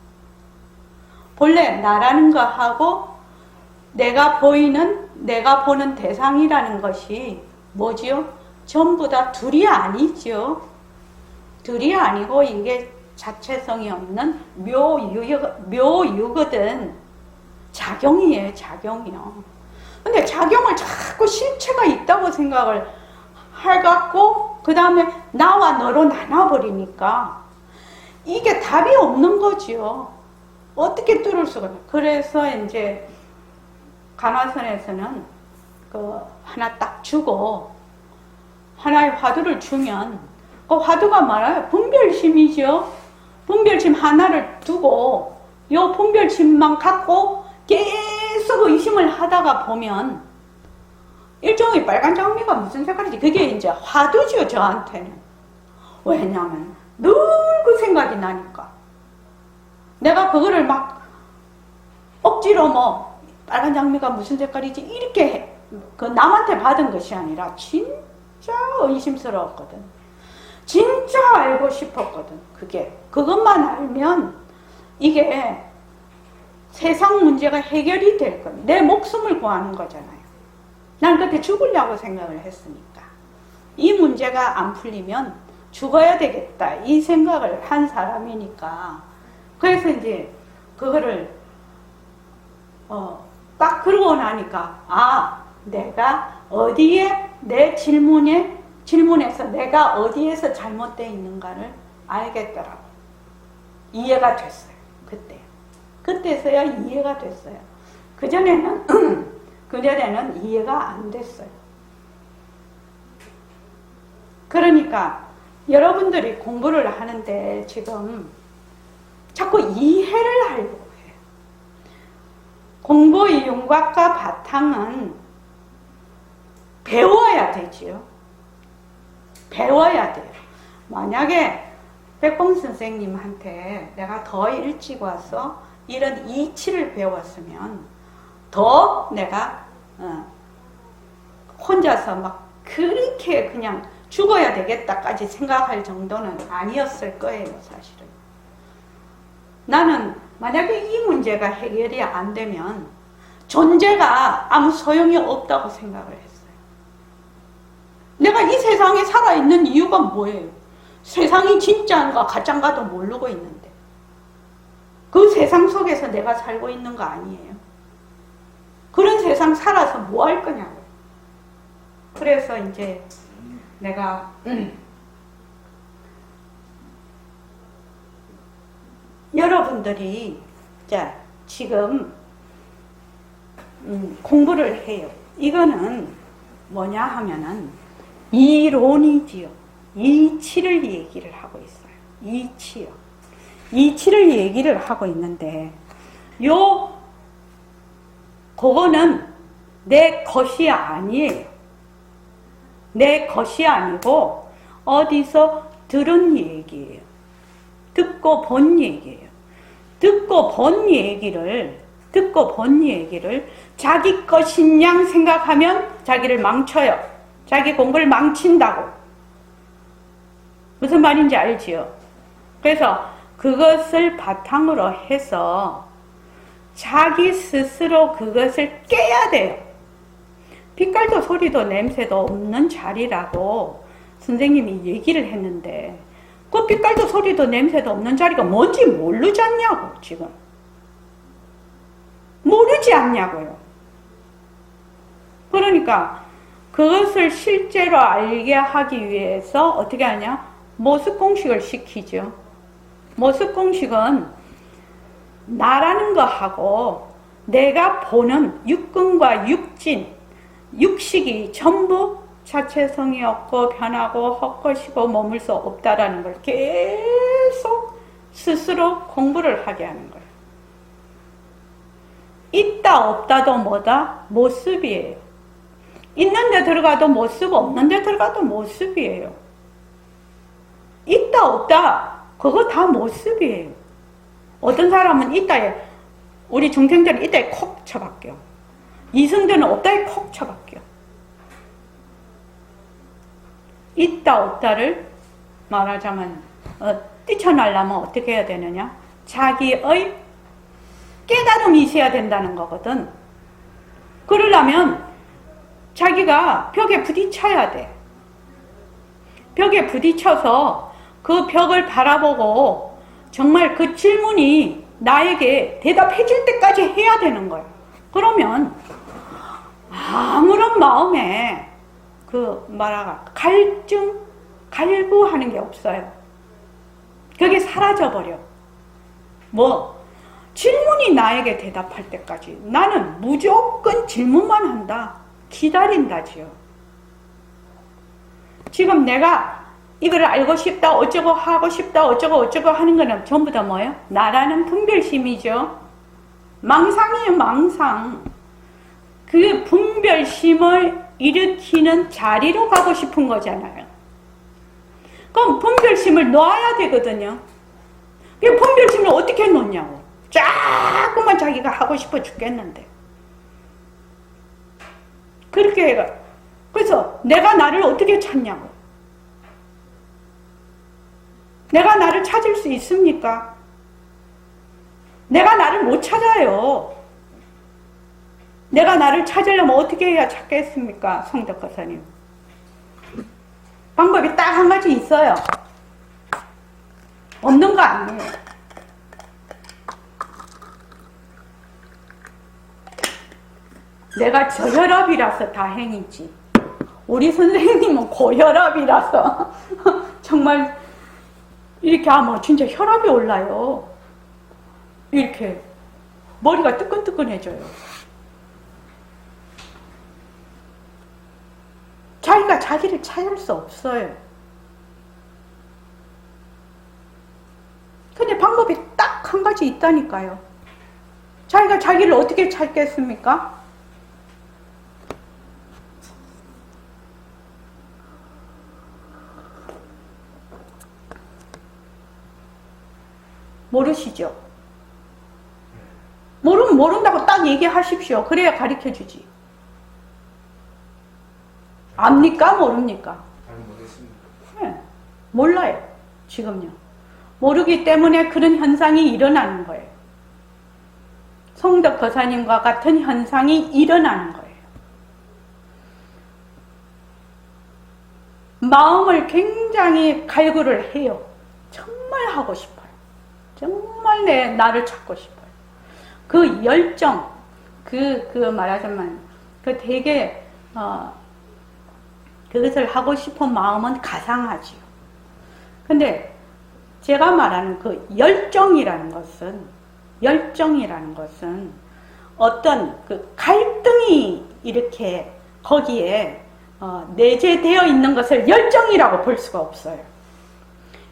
본래 나라는 거하고 내가 보는 대상이라는 것이 뭐지요? 전부 다 둘이 아니죠. 둘이 아니고 이게 자체성이 없는 묘유거든. 작용이에요, 작용이요. 근데 작용을 자꾸 실체가 있다고 생각을 해갖고 그 다음에 나와 너로 나눠버리니까 이게 답이 없는 거지요. 어떻게 뚫을 수가 없어요. 그래서 이제 간화선에서는 하나 딱 주고 하나의 화두를 주면 그 화두가 말아요. 분별심이죠. 분별심 하나를 두고 요 분별심만 갖고 계속 의심을 하다가 보면 일종의 빨간 장미가 무슨 색깔이지? 그게 이제 화두죠, 저한테는. 왜냐면 늘 그 생각이 나니까. 내가 그거를 막 억지로 빨간 장미가 무슨 색깔이지? 이렇게 남한테 받은 것이 아니라 진짜 의심스러웠거든. 진짜 알고 싶었거든, 그게. 그것만 알면 이게 세상 문제가 해결이 될 겁니다. 내 목숨을 구하는 거잖아요. 난 그때 죽으려고 생각을 했으니까. 이 문제가 안 풀리면 죽어야 되겠다. 이 생각을 한 사람이니까. 그래서 이제 그거를 딱 그러고 나니까 내가 어디에 내 질문에서 내가 어디에서 잘못되어 있는가를 알겠더라고. 이해가 됐어요. 그때서야 이해가 됐어요. 그전에는 이해가 안 됐어요. 그러니까 여러분들이 공부를 하는데 지금 자꾸 이해를 하려고 해요. 공부의 윤곽과 바탕은 배워야 되지요. 배워야 돼요. 만약에 백봉 선생님한테 내가 더 일찍 와서 이런 이치를 배웠으면 더 내가 혼자서 막 그렇게 그냥 죽어야 되겠다까지 생각할 정도는 아니었을 거예요, 사실은. 나는 만약에 이 문제가 해결이 안 되면 존재가 아무 소용이 없다고 생각을 했어요. 내가 이 세상에 살아있는 이유가 뭐예요? 세상이 진짜인가 가짜인가도 모르고 있는데 그 세상 속에서 내가 살고 있는 거 아니에요? 그런 세상 살아서 뭐 할 거냐고요. 그래서 이제 내가 여러분들이 지금 공부를 해요. 이거는 뭐냐 하면은 이론이지요. 이치를 얘기를 하고 있어요. 이치요. 이치를 얘기를 하고 있는데 그거는 내 것이 아니에요. 내 것이 아니고 어디서 들은 얘기예요. 듣고 본 얘기예요. 듣고 본 얘기를 자기 것인 양 생각하면 자기를 망쳐요. 자기 공부를 망친다고. 무슨 말인지 알지요? 그래서 그것을 바탕으로 해서 자기 스스로 그것을 깨야 돼요. 빛깔도 소리도 냄새도 없는 자리라고 선생님이 얘기를 했는데 그 빛깔도 소리도 냄새도 없는 자리가 뭔지 모르지 않냐고. 지금 모르지 않냐고요. 그러니까 그것을 실제로 알게 하기 위해서 어떻게 하냐? 모습 공식을 시키죠. 모습 공식은 나라는 거하고 내가 보는 육근과 육진, 육식이 전부 자체성이 없고 변하고 헛것이고 머물 수 없다라는 걸 계속 스스로 공부를 하게 하는 거예요. 있다 없다도 뭐다? 모습이에요. 있는 데 들어가도 모습, 없는 데 들어가도 모습이에요. 있다 없다 그거 다 모습이에요. 어떤 사람은 있다에, 우리 중생들은 있다에 콕 쳐박혀. 이성들은 없다에 콕 쳐박혀. 있다 없다를 말하자면 뛰쳐나려면 어떻게 해야 되느냐? 자기의 깨달음이 있어야 된다는 거거든. 그러려면 자기가 벽에 부딪혀야 돼. 벽에 부딪혀서 그 벽을 바라보고 정말 그 질문이 나에게 대답해질 때까지 해야 되는 거야. 그러면 아무런 마음에 갈증, 갈구하는 게 없어요. 그게 사라져버려. 질문이 나에게 대답할 때까지 나는 무조건 질문만 한다. 기다린다지요. 지금 내가 이걸 알고 싶다, 어쩌고 하고 싶다, 어쩌고 하는 거는 전부 다 뭐예요? 나라는 분별심이죠. 망상이에요, 망상. 그 분별심을 일으키는 자리로 가고 싶은 거잖아요. 그럼 분별심을 놔야 되거든요. 그 분별심을 어떻게 놓냐고. 자꾸만 자기가 하고 싶어 죽겠는데. 그렇게 해가. 그래서 내가 나를 어떻게 찾냐고. 내가 나를 찾을 수 있습니까? 내가 나를 못 찾아요. 내가 나를 찾으려면 어떻게 해야 찾겠습니까? 성덕거사님. 방법이 딱 한 가지 있어요. 없는 거 아니에요. 내가 저혈압이라서 다행이지. 우리 선생님은 고혈압이라서 정말 이렇게 하면 진짜 혈압이 올라요. 이렇게 머리가 뜨끈뜨끈해져요. 자기가 자기를 찾을 수 없어요. 근데 방법이 딱 한 가지 있다니까요. 자기가 자기를 어떻게 찾겠습니까? 모르시죠? 모르면 모른다고 딱 얘기하십시오. 그래야 가르쳐주지. 압니까? 모릅니까? 잘 모르겠습니다. 네, 몰라요. 지금요. 모르기 때문에 그런 현상이 일어나는 거예요. 성덕거사님과 같은 현상이 일어나는 거예요. 마음을 굉장히 갈구를 해요. 정말 하고 싶어요. 정말 나를 찾고 싶어요. 그 열정, 말하자면, 되게, 그것을 하고 싶은 마음은 가상하지요. 근데 제가 말하는 그 열정이라는 것은 어떤 그 갈등이 이렇게 거기에 내재되어 있는 것을 열정이라고 볼 수가 없어요.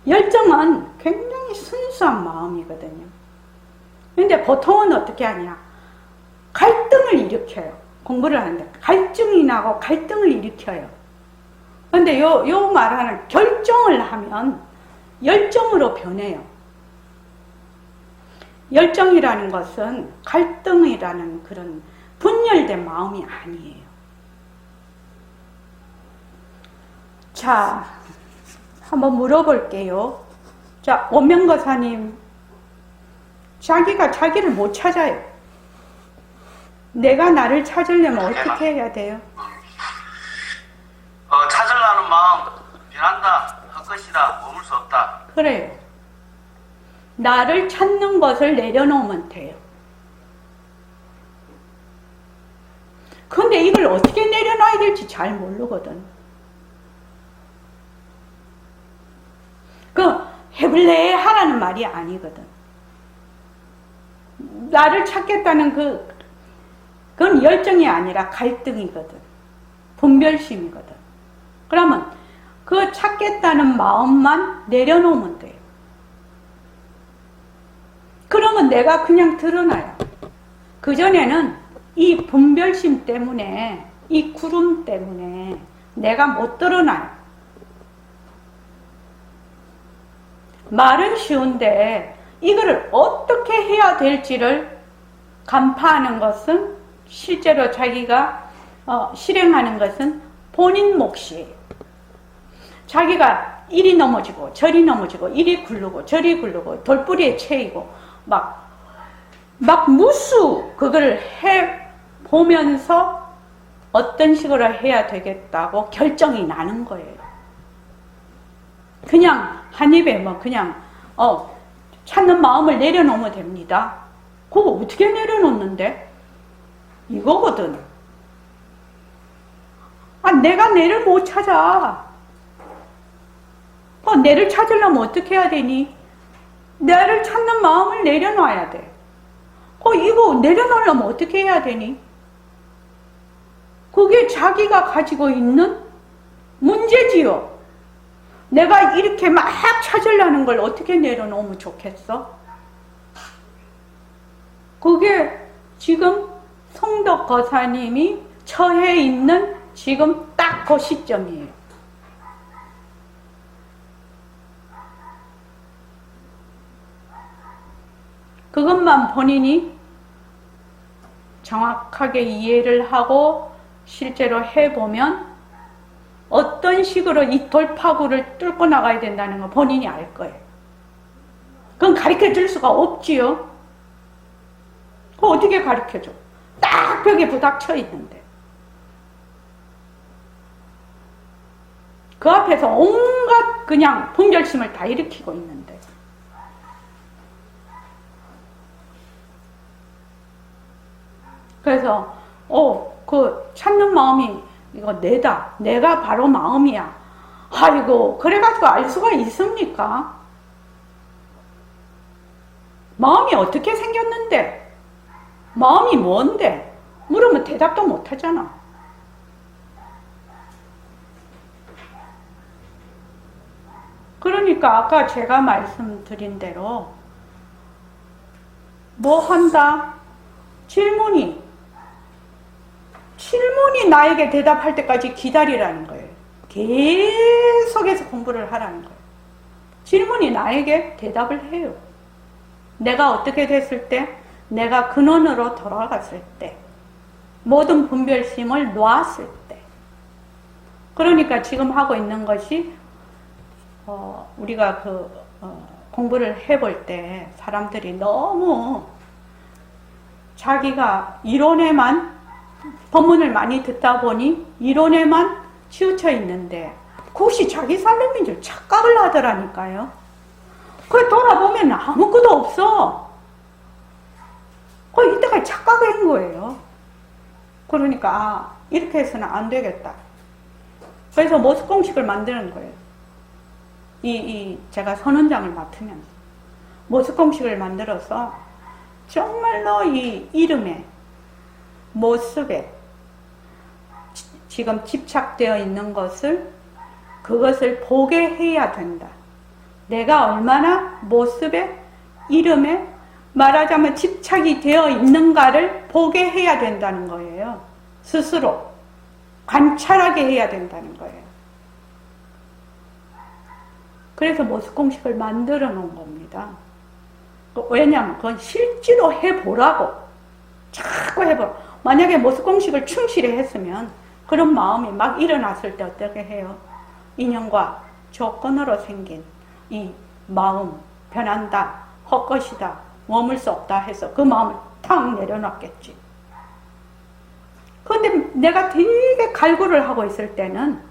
열정은 굉장히 순수한 마음이거든요. 근데 보통은 어떻게 하냐? 갈등을 일으켜요. 공부를 하는데 갈증이 나고 갈등을 일으켜요. 근데 요 말하는 결정을 하면 열정으로 변해요. 열정이라는 것은 갈등이라는 그런 분열된 마음이 아니에요. 자, 한번 물어볼게요. 자, 원명거사님, 자기가 자기를 못 찾아요. 내가 나를 찾으려면 어떻게 해야 돼요? 찾으려는 마음 변한다, 할 것이다, 머물 수 없다. 그래요. 나를 찾는 것을 내려놓으면 돼요. 근데 이걸 어떻게 내려놔야 될지 잘 모르거든. 해볼래 하라는 말이 아니거든. 나를 찾겠다는 그건 열정이 아니라 갈등이거든. 분별심이거든. 그러면 그 찾겠다는 마음만 내려놓으면 돼요. 그러면 내가 그냥 드러나요. 그전에는 이 분별심 때문에, 이 구름 때문에 내가 못 드러나요. 말은 쉬운데 이거를 어떻게 해야 될지를 간파하는 것은, 실제로 자기가 실행하는 것은 본인 몫이에요. 자기가 이리 넘어지고 저리 넘어지고 이리 굴르고 저리 굴르고 돌뿌리에 채이고 막 무수 그걸 해보면서 어떤 식으로 해야 되겠다고 결정이 나는 거예요. 그냥 한 입에 그냥 찾는 마음을 내려놓으면 됩니다. 그거 어떻게 내려놓는데? 이거거든. 내가 내를 못 찾아. 내를 찾으려면 어떻게 해야 되니? 내를 찾는 마음을 내려놔야 돼. 이거 내려놓으려면 어떻게 해야 되니? 그게 자기가 가지고 있는 문제지요. 내가 이렇게 막 찾으려는 걸 어떻게 내려놓으면 좋겠어? 그게 지금 성덕 거사님이 처해 있는 지금 딱 그 시점이에요. 그것만 본인이 정확하게 이해를 하고 실제로 해보면 어떤 식으로 이 돌파구를 뚫고 나가야 된다는 거 본인이 알 거예요. 그건 가르쳐 줄 수가 없지요. 그거 어떻게 가르쳐 줘? 딱 벽에 부닥쳐 있는데. 그 앞에서 온갖 그냥 분별심을 다 일으키고 있는데. 그래서 그 찾는 마음이 이거 내다. 내가 바로 마음이야. 아이고 그래가지고 알 수가 있습니까? 마음이 어떻게 생겼는데? 마음이 뭔데? 물으면 대답도 못하잖아. 그러니까 아까 제가 말씀드린 대로 뭐 한다? 질문이 나에게 대답할 때까지 기다리라는 거예요. 계속해서 공부를 하라는 거예요. 질문이 나에게 대답을 해요. 내가 어떻게 됐을 때, 내가 근원으로 돌아갔을 때, 모든 분별심을 놓았을 때. 그러니까 지금 하고 있는 것이 우리가 공부를 해볼 때 사람들이 너무 자기가 이론에만 법문을 많이 듣다 보니 이론에만 치우쳐 있는데 그것이 자기 살림인 줄 착각을 하더라니까요. 그래 돌아보면 아무것도 없어. 이때까지 착각한 거예요. 그러니까 이렇게 해서는 안 되겠다. 그래서 모습 공식을 만드는 거예요. 제가 선원장을 맡으면서 모습 공식을 만들어서 정말로 이 이름에 모습에 지금 집착되어 있는 그것을 보게 해야 된다. 내가 얼마나 모습에, 이름에 말하자면 집착이 되어 있는가를 보게 해야 된다는 거예요. 스스로 관찰하게 해야 된다는 거예요. 그래서 모습 공식을 만들어 놓은 겁니다. 왜냐하면 그건 실제로 해보라고. 자꾸 해보라고. 만약에 모습 공식을 충실히 했으면 그런 마음이 막 일어났을 때 어떻게 해요? 인연과 조건으로 생긴 이 마음, 변한다, 헛것이다, 머물 수 없다 해서 그 마음을 탁 내려놨겠지. 그런데 내가 되게 갈구를 하고 있을 때는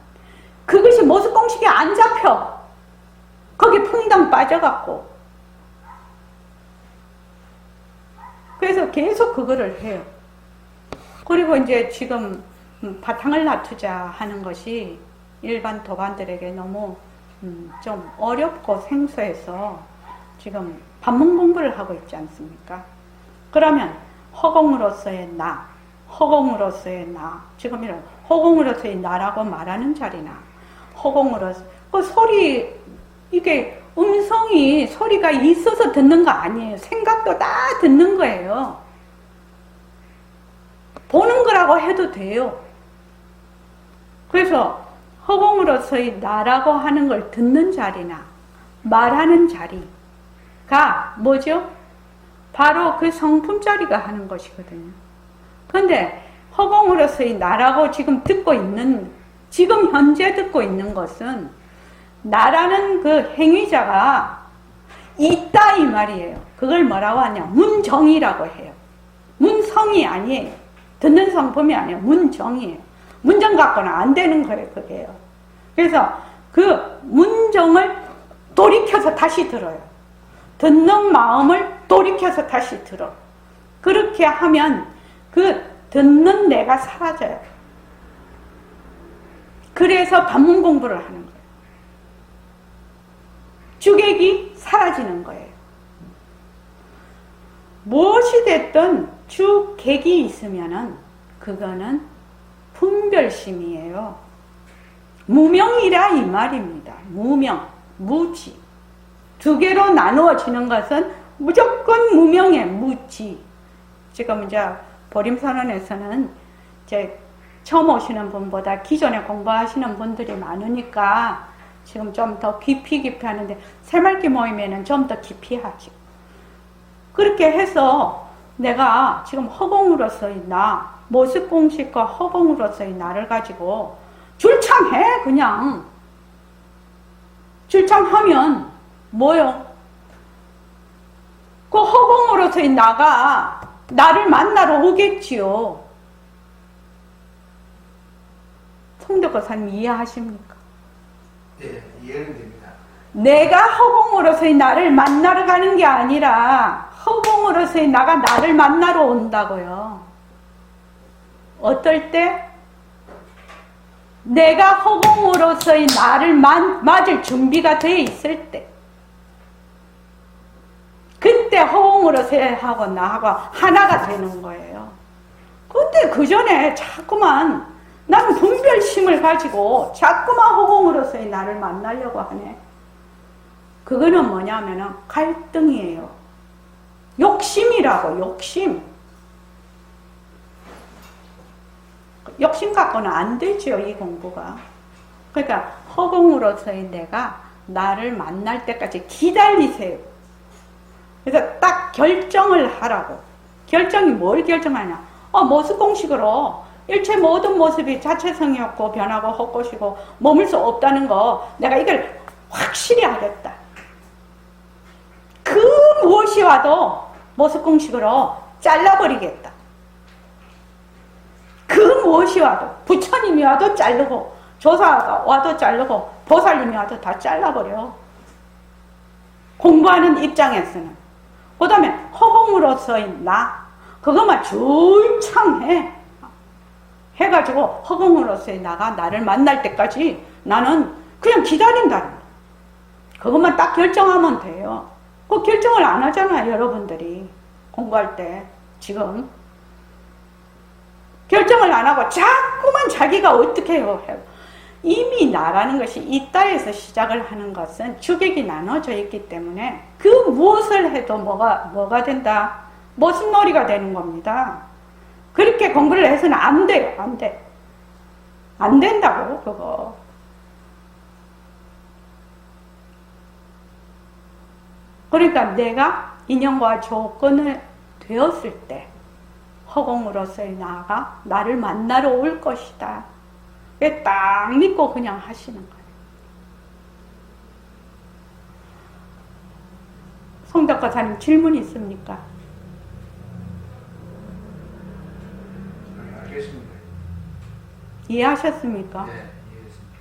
그것이 모습 공식이 안 잡혀. 거기 풍덩 빠져갖고. 그래서 계속 그거를 해요. 그리고 이제 지금 바탕을 놔두자 하는 것이 일반 도반들에게 너무 좀 어렵고 생소해서 지금 반문 공부를 하고 있지 않습니까? 그러면 허공으로서의 나, 허공으로서의 나, 지금 이런 허공으로서의 나라고 말하는 자리나, 허공으로서, 그 소리, 이게 음성이 소리가 있어서 듣는 거 아니에요. 생각도 다 듣는 거예요. 보는 거라고 해도 돼요. 그래서 허공으로서의 나라고 하는 걸 듣는 자리나 말하는 자리가 뭐죠? 바로 그 성품 자리가 하는 것이거든요. 그런데 허공으로서의 나라고 지금 듣고 있는, 지금 현재 듣고 있는 것은 나라는 그 행위자가 있다 이 말이에요. 그걸 뭐라고 하냐? 문정이라고 해요. 문성이 아니에요. 듣는 성품이 아니에요. 문정이에요. 문정 갖고는 안 되는 거예요. 그게요. 그래서 그 문정을 돌이켜서 다시 들어요. 듣는 마음을 돌이켜서 다시 들어. 그렇게 하면 그 듣는 내가 사라져요. 그래서 반문 공부를 하는 거예요. 주객이 사라지는 거예요. 무엇이 됐든 주객이 있으면은 그거는 분별심이에요. 무명이라 이 말입니다. 무명, 무지. 두 개로 나누어지는 것은 무조건 무명의 무지. 지금 이제 보림선언에서는 이제 처음 오시는 분보다 기존에 공부하시는 분들이 많으니까 지금 좀 더 깊이 하는데 새말기 모임에는 좀 더 깊이 하지. 그렇게 해서 내가 지금 허공으로서의 나, 모습공식과 허공으로서의 나를 가지고 줄창해 그냥. 줄창하면 뭐요? 그 허공으로서의 나가 나를 만나러 오겠지요. 송덕거사님 이해하십니까? 네, 이해는 됩니다. 내가 허공으로서의 나를 만나러 가는 게 아니라 허공으로서의 나가 나를 만나러 온다고요. 어떨 때? 내가 허공으로서의 나를 맞을 준비가 되어 있을 때. 그때 허공으로서의 하고 나하고 하나가 되는 거예요. 근데 그 전에 자꾸만 나는 분별심을 가지고 자꾸만 허공으로서의 나를 만나려고 하네. 그거는 뭐냐면은 갈등이에요. 욕심이라고, 욕심. 욕심 갖고는 안 되죠, 이 공부가. 그러니까 허공으로서의 내가 나를 만날 때까지 기다리세요. 그래서 딱 결정을 하라고. 결정이 뭘 결정하냐? 모습 공식으로 일체 모든 모습이 자체성이 없고 변하고 헛것이고 머물 수 없다는 거 내가 이걸 확실히 하겠다. 그 무엇이 와도 모습 공식으로 잘라버리겠다. 그 무엇이 와도 부처님이 와도 자르고 조사가 와도 자르고 보살님이 와도 다 잘라버려. 공부하는 입장에서는. 그 다음에 허공으로서의 나 그것만 줄창해. 해가지고 허공으로서의 나가 나를 만날 때까지 나는 그냥 기다린다는 거야. 그것만 딱 결정하면 돼요. 그 결정을 안 하잖아요, 여러분들이. 공부할 때. 지금. 결정을 안 하고 자꾸만 자기가 어떻게 해요. 이미 나가는 것이 이따에서 시작을 하는 것은 주객이 나눠져 있기 때문에 그 무엇을 해도 뭐가 된다? 모순놀이가 되는 겁니다. 그렇게 공부를 해서는 안 돼요. 안 돼. 안 된다고 그거. 그러니까 내가 인연과 조건을 되었을 때 허공으로서의 나가 나를 만나러 올 것이다. 딱 믿고 그냥 하시는 거예요. 송덕거사님 질문 있습니까? 알겠습니다. 이해하셨습니까? 네, 이해했습니다.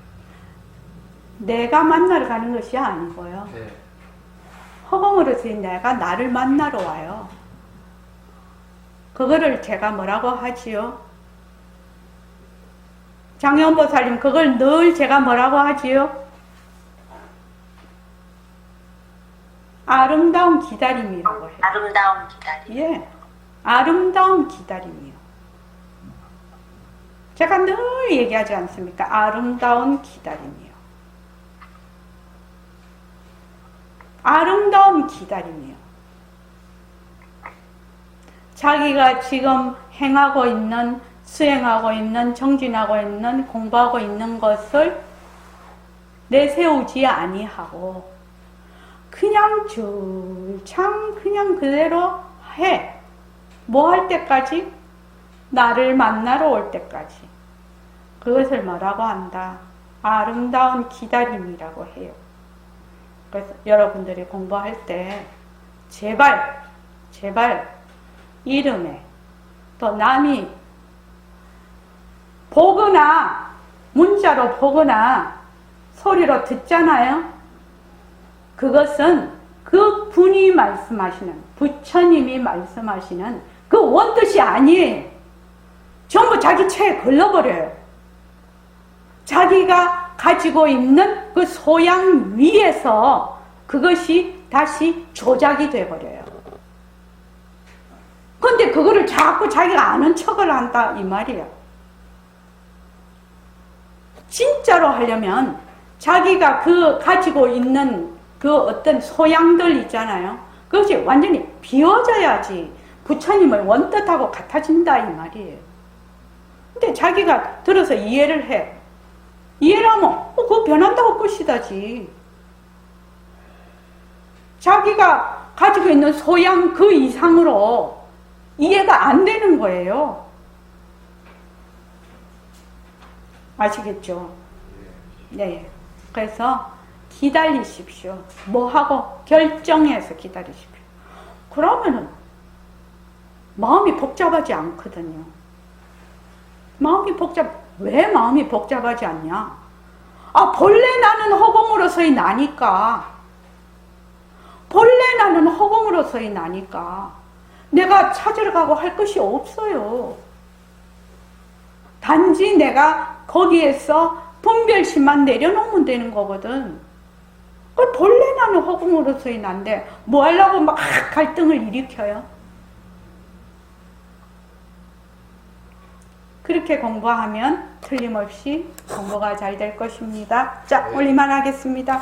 내가 만나러 가는 것이 아니고요. 네. 허공으로서의 내가 나를 만나러 와요. 그거를 제가 뭐라고 하지요? 장현보살님 그걸 늘 제가 뭐라고 하지요? 아름다운 기다림이라고 해요. 아름다운 기다림. 예. 아름다운 기다림이요. 제가 늘 얘기하지 않습니까? 아름다운 기다림이요. 아름다운 기다림이요. 자기가 지금 행하고 있는, 수행하고 있는, 정진하고 있는, 공부하고 있는 것을 내세우지 아니하고 그냥 줄창 그냥 그대로 해. 뭐 할 때까지? 나를 만나러 올 때까지. 그것을 뭐라고 한다? 아름다운 기다림이라고 해요. 그래서 여러분들이 공부할 때 제발 이름에 또 남이 보거나 문자로 보거나 소리로 듣잖아요. 그것은 그 분이 말씀하시는, 부처님이 말씀하시는 그 원뜻이 아니에요. 전부 자기 체에 걸러버려요. 자기가 가지고 있는 그 소양 위에서 그것이 다시 조작이 돼버려요. 근데 그거를 자꾸 자기가 아는 척을 한다 이 말이에요. 진짜로 하려면 자기가 그 가지고 있는 그 어떤 소양들 있잖아요. 그것이 완전히 비워져야지 부처님을 원뜻하고 같아진다 이 말이에요. 근데 자기가 들어서 이해를 해. 이해를 하면 그거 변한다고 끝이다지. 자기가 가지고 있는 소양 그 이상으로 이해가 안 되는 거예요. 아시겠죠? 네. 그래서 기다리십시오. 뭐하고 결정해서 기다리십시오. 그러면은 마음이 복잡하지 않거든요. 왜 마음이 복잡하지 않냐? 아, 본래 나는 허공으로서의 나니까. 본래 나는 허공으로서의 나니까. 내가 찾으러 가고 할 것이 없어요. 단지 내가 거기에서 분별심만 내려놓으면 되는 거거든. 그 본래 나는 허공으로서의 난데 뭐 하려고 막 갈등을 일으켜요? 그렇게 공부하면 틀림없이 공부가 잘 될 것입니다. 자, 올리만 하겠습니다.